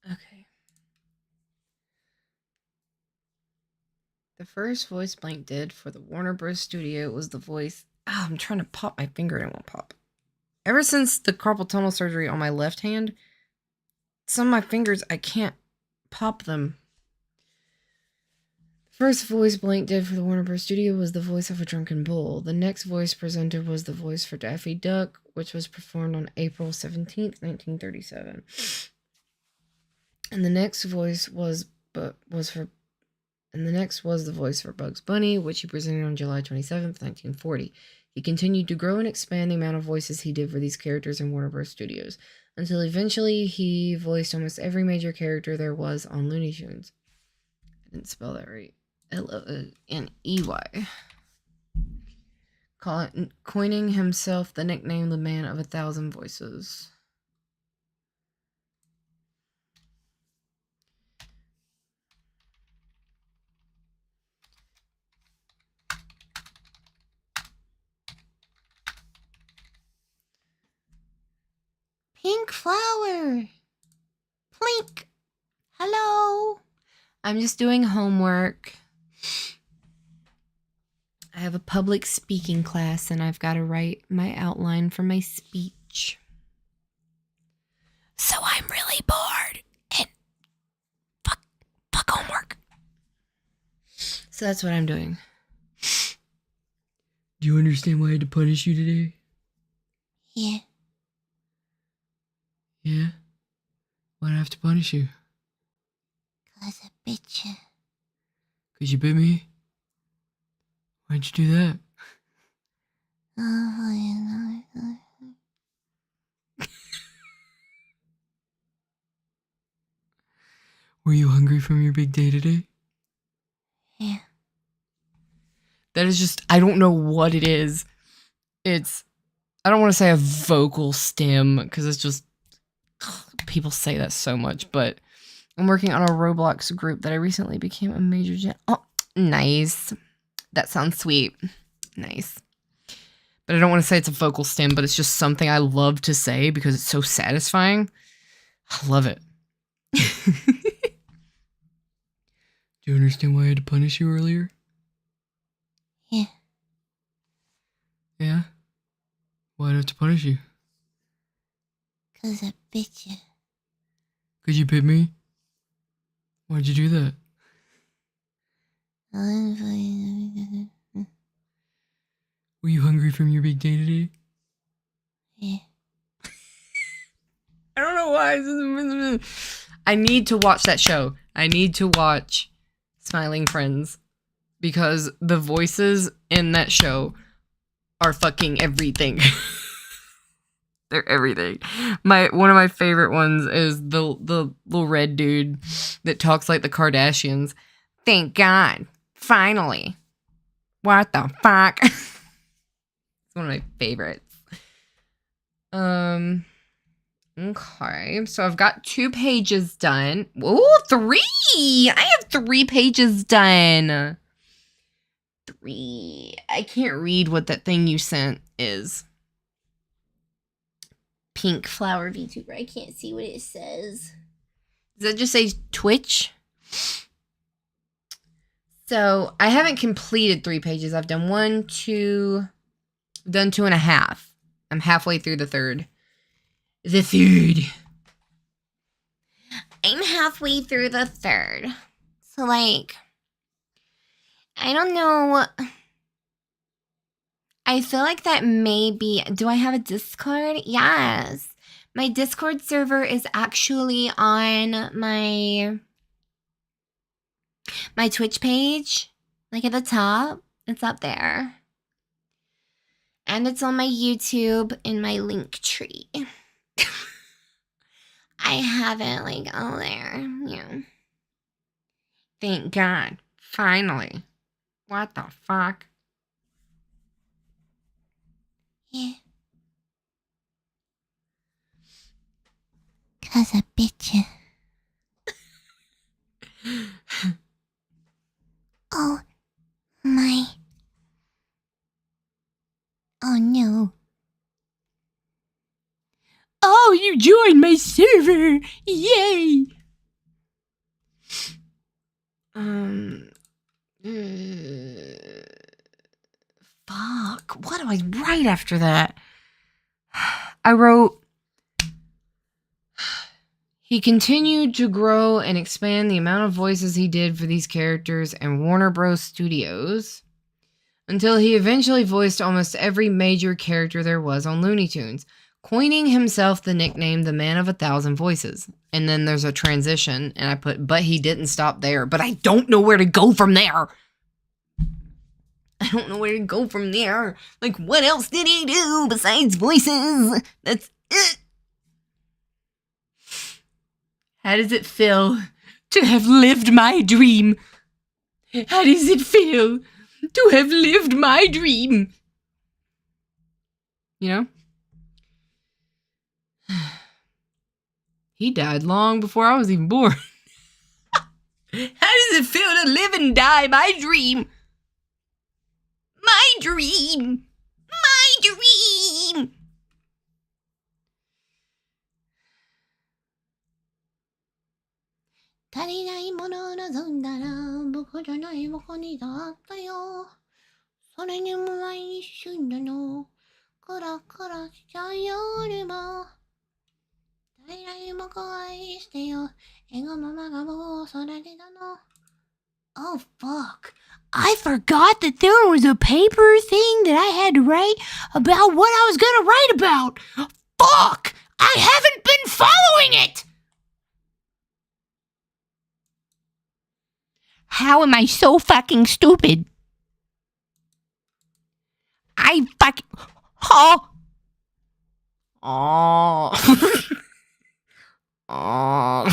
Okay. The first voice Blank did for the Warner Bros. Studio was the voice. Oh, I'm trying to pop my finger and it won't pop. Ever since the carpal tunnel surgery on my left hand, some of my fingers, I can't pop them. The first voice Blank did for the Warner Bros. Studio was the voice of a drunken bull. The next voice presented was the voice for Daffy Duck, which was performed on April 17th, 1937. And the next voice was the voice for Bugs Bunny, which he presented on July 27th, 1940. He continued to grow and expand the amount of voices he did for these characters in Warner Bros. Studios, until eventually he voiced almost every major character there was on Looney Tunes. I didn't spell that right. L-O-N-E-Y. Coining himself the nickname the Man of 1,000 Voices. Pink flower. Plink. Hello. I'm just doing homework. I have a public speaking class and I've got to write my outline for my speech. So I'm really bored. And fuck homework. So that's what I'm doing. Do you understand why I had to punish you today? Yeah. Yeah? Why'd I have to punish you? 'Cause I bit you. 'Cause you bit me? Why'd you do that? Were you hungry from your big day today? Yeah. That is just, I don't know what it is. I don't want to say a vocal stim because it's just, people say that so much, but I'm working on a Roblox group that I recently became a major Oh, nice. That sounds sweet. Nice. But I don't want to say it's a vocal stim, but it's just something I love to say because it's so satisfying. I love it. Do you understand why I had to punish you earlier? Yeah. Yeah? Why'd I have to punish you? 'Cause I bit you. 'Cause you bit me? Why'd you do that? Were you hungry from your big day today? I don't know why. I need to watch that show. I need to watch Smiling Friends because the voices in that show are fucking everything. They're everything. One of my favorite ones is the little red dude that talks like the Kardashians. Thank God. Finally. What the fuck? It's one of my favorites. Okay, so I've got 2 pages done. Ooh, 3! I have 3 pages done. 3. I can't read what that thing you sent is. Pink flower VTuber. I can't see what it says. Does that just say Twitch? So I haven't completed 3 pages. I've done 1, 2, done 2.5. I'm halfway through the third. I'm halfway through the third. So, like, I don't know. I feel like that may be. Do I have a Discord? Yes. My Discord server is actually on my Twitch page. Like at the top. It's up there. And it's on my YouTube in my link tree. I have it like all there. Yeah. Thank God. Finally. What the fuck? Yeah. 'Cause I bitch you. Oh my. Oh no. Oh, you joined my server! Yay! Fuck. What do I write after that? I wrote. He continued to grow and expand the amount of voices he did for these characters and Warner Bros. Studios until he eventually voiced almost every major character there was on Looney Tunes, coining himself the nickname the Man of 1,000 Voices. And then there's a transition, and I put, but he didn't stop there. But I don't know where to go from there. I don't know where to go from there. Like, what else did he do besides voices? That's it. How does it feel to have lived my dream? How does it feel to have lived my dream? You know? He died long before I was even born. How does it feel to live and die my dream? My dream! My dream! Oh, fuck. I forgot that there was a paper thing that I had to write about what I was gonna write about. Fuck! I haven't been following it! How am I so fucking stupid? I fucking... Oh! Oh. Oh.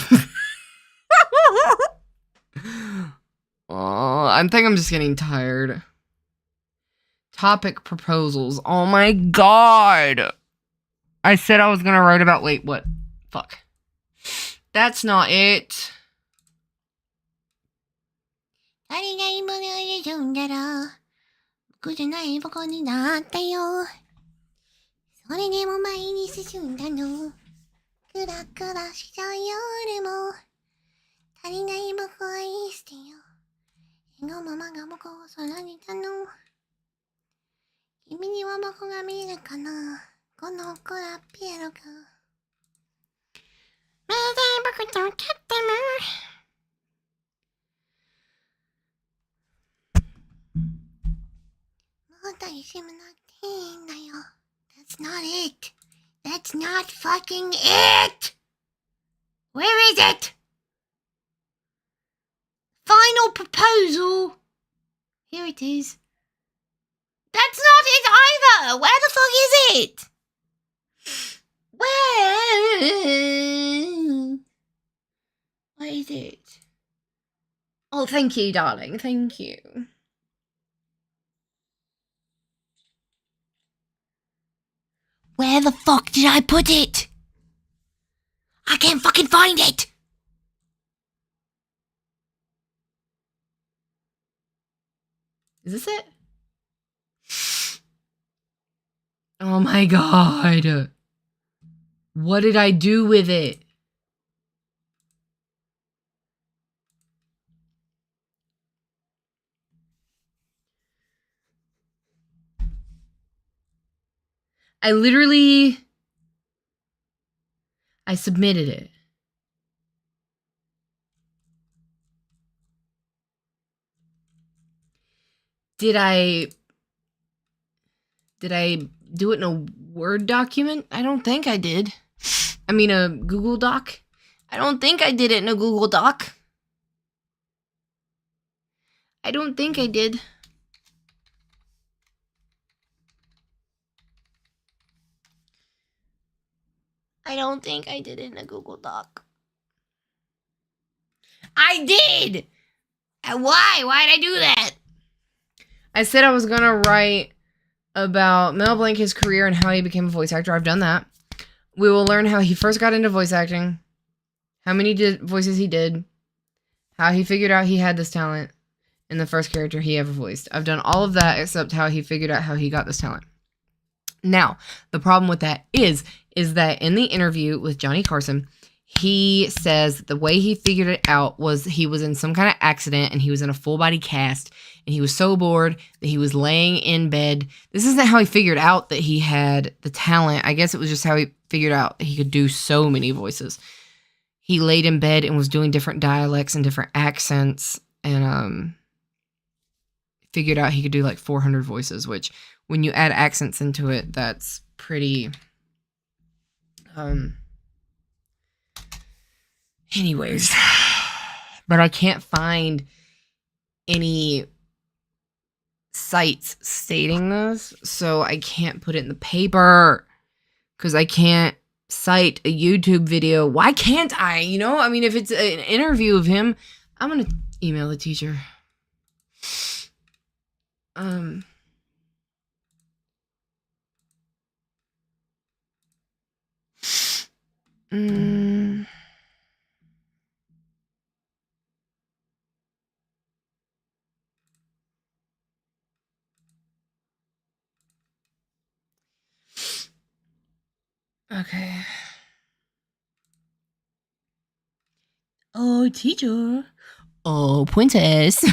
Oh, I think I'm just getting tired. Topic proposals. Oh my god. I said I was gonna write about. Wait, what? Fuck. That's not it. That's not it. That's not fucking it! Where is it? Final proposal. Here it is. That's not it either! Where the fuck is it? Where is it? Oh, thank you, darling. Thank you. Where the fuck did I put it? I can't fucking find it! Is this it? Oh my god. What did I do with it? I submitted it. Did I do it in a Word document? I don't think I did. I mean, a Google Doc? I don't think I did it in a Google Doc. I don't think I did. I don't think I did it in a Google Doc. I did! Why? Why'd I do that? I said I was gonna write about Mel Blanc, his career, and how he became a voice actor. I've done that. We will learn how he first got into voice acting, how many voices he did, how he figured out he had this talent, and the first character he ever voiced. I've done all of that except how he figured out how he got this talent. Now, the problem with that is that in the interview with Johnny Carson, he says the way he figured it out was he was in some kind of accident and he was in a full body cast and he was so bored that he was laying in bed. This isn't how he figured out that he had the talent. I guess it was just how he figured out that he could do so many voices. He laid in bed and was doing different dialects and different accents and figured out he could do like 400 voices, which when you add accents into it, that's pretty anyways. But I can't find any sites stating this, so I can't put it in the paper because I can't cite a YouTube video. Why can't I? You know, I mean, if it's an interview of him, I'm gonna email the teacher. Okay. Oh, teacher. Oh, princess.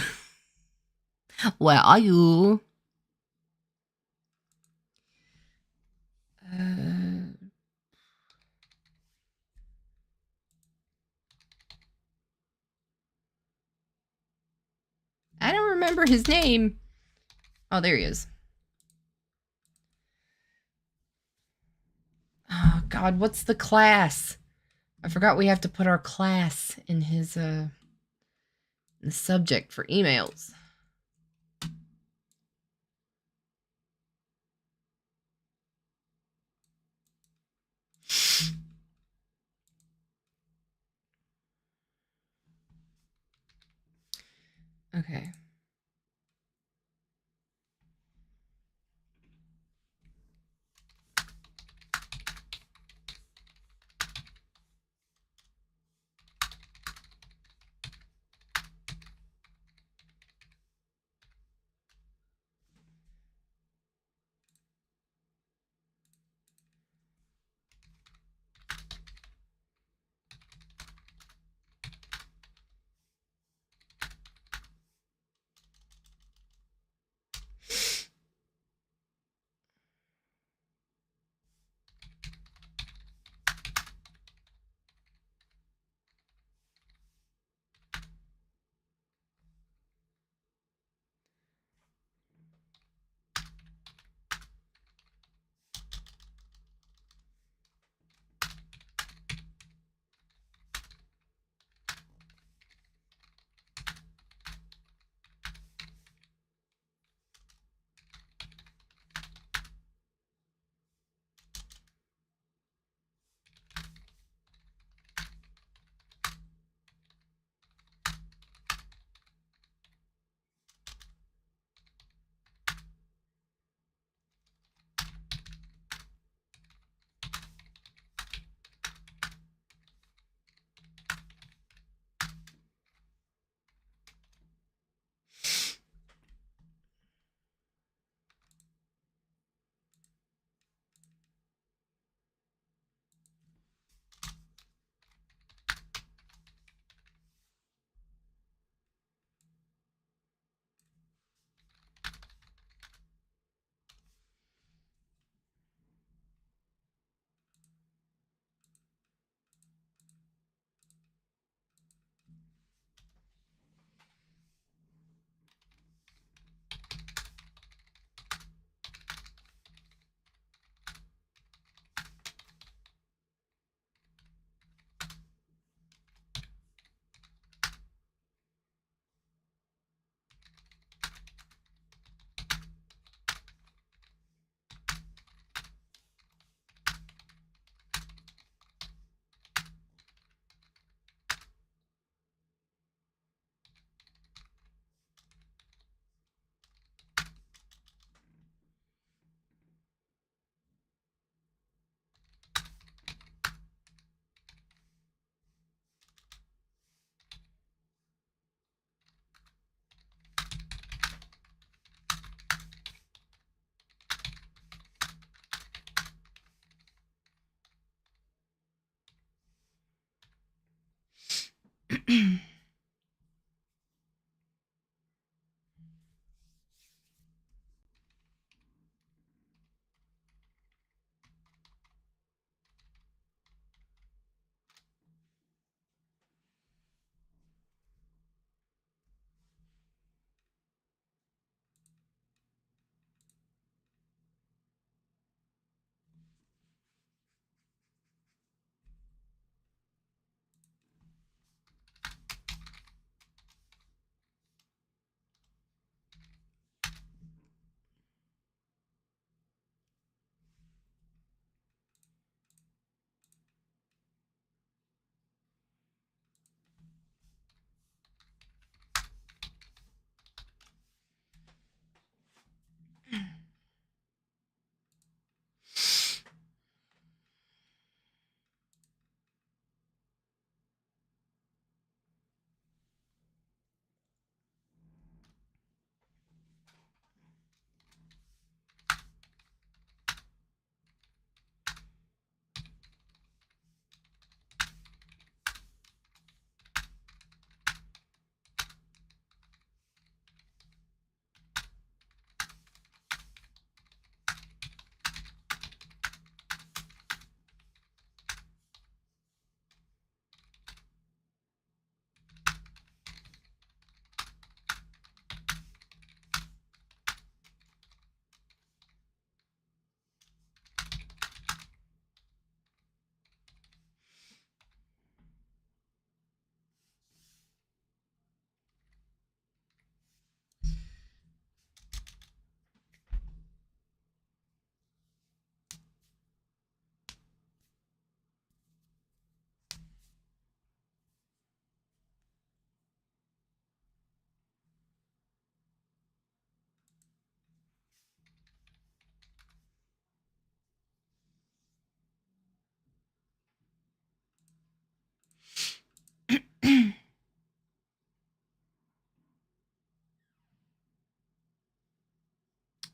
Where are you? I don't remember his name. Oh, there he is. Oh, God, what's the class? I forgot we have to put our class in his, the subject for emails. Okay.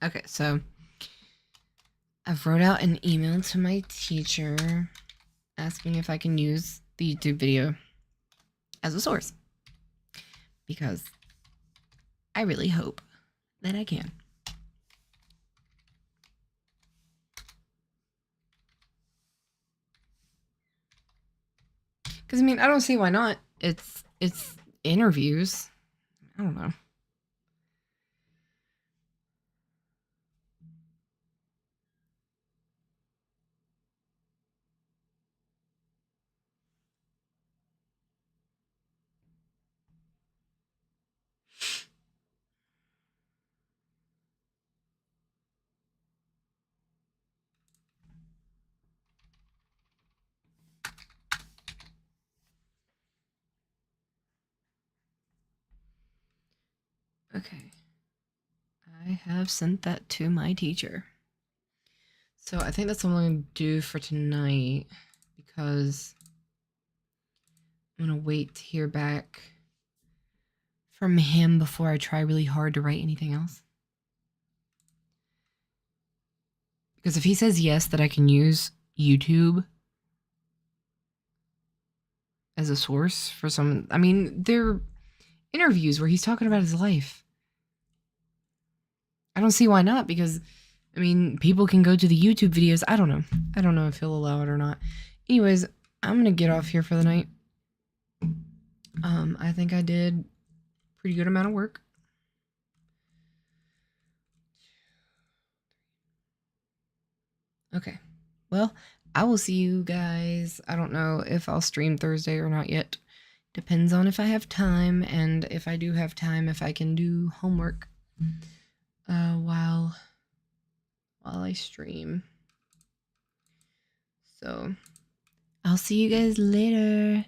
Okay, so I've wrote out an email to my teacher asking if I can use the YouTube video as a source, because I really hope that I can. Because I mean, I don't see why not. It's interviews. I don't know. Okay. I have sent that to my teacher. So I think that's what I'm going to do for tonight, because I'm going to wait to hear back from him before I try really hard to write anything else. Because if he says yes, that I can use YouTube as a source for some, I mean, they're interviews where he's talking about his life. I don't see why not, because I mean, people can go to the YouTube videos. I don't know. I don't know if he'll allow it or not. Anyways, I'm going to get off here for the night. I think I did a pretty good amount of work. Okay. Well, I will see you guys. I don't know if I'll stream Thursday or not yet. Depends on if I have time, and if I do have time, if I can do homework while I stream. So, I'll see you guys later.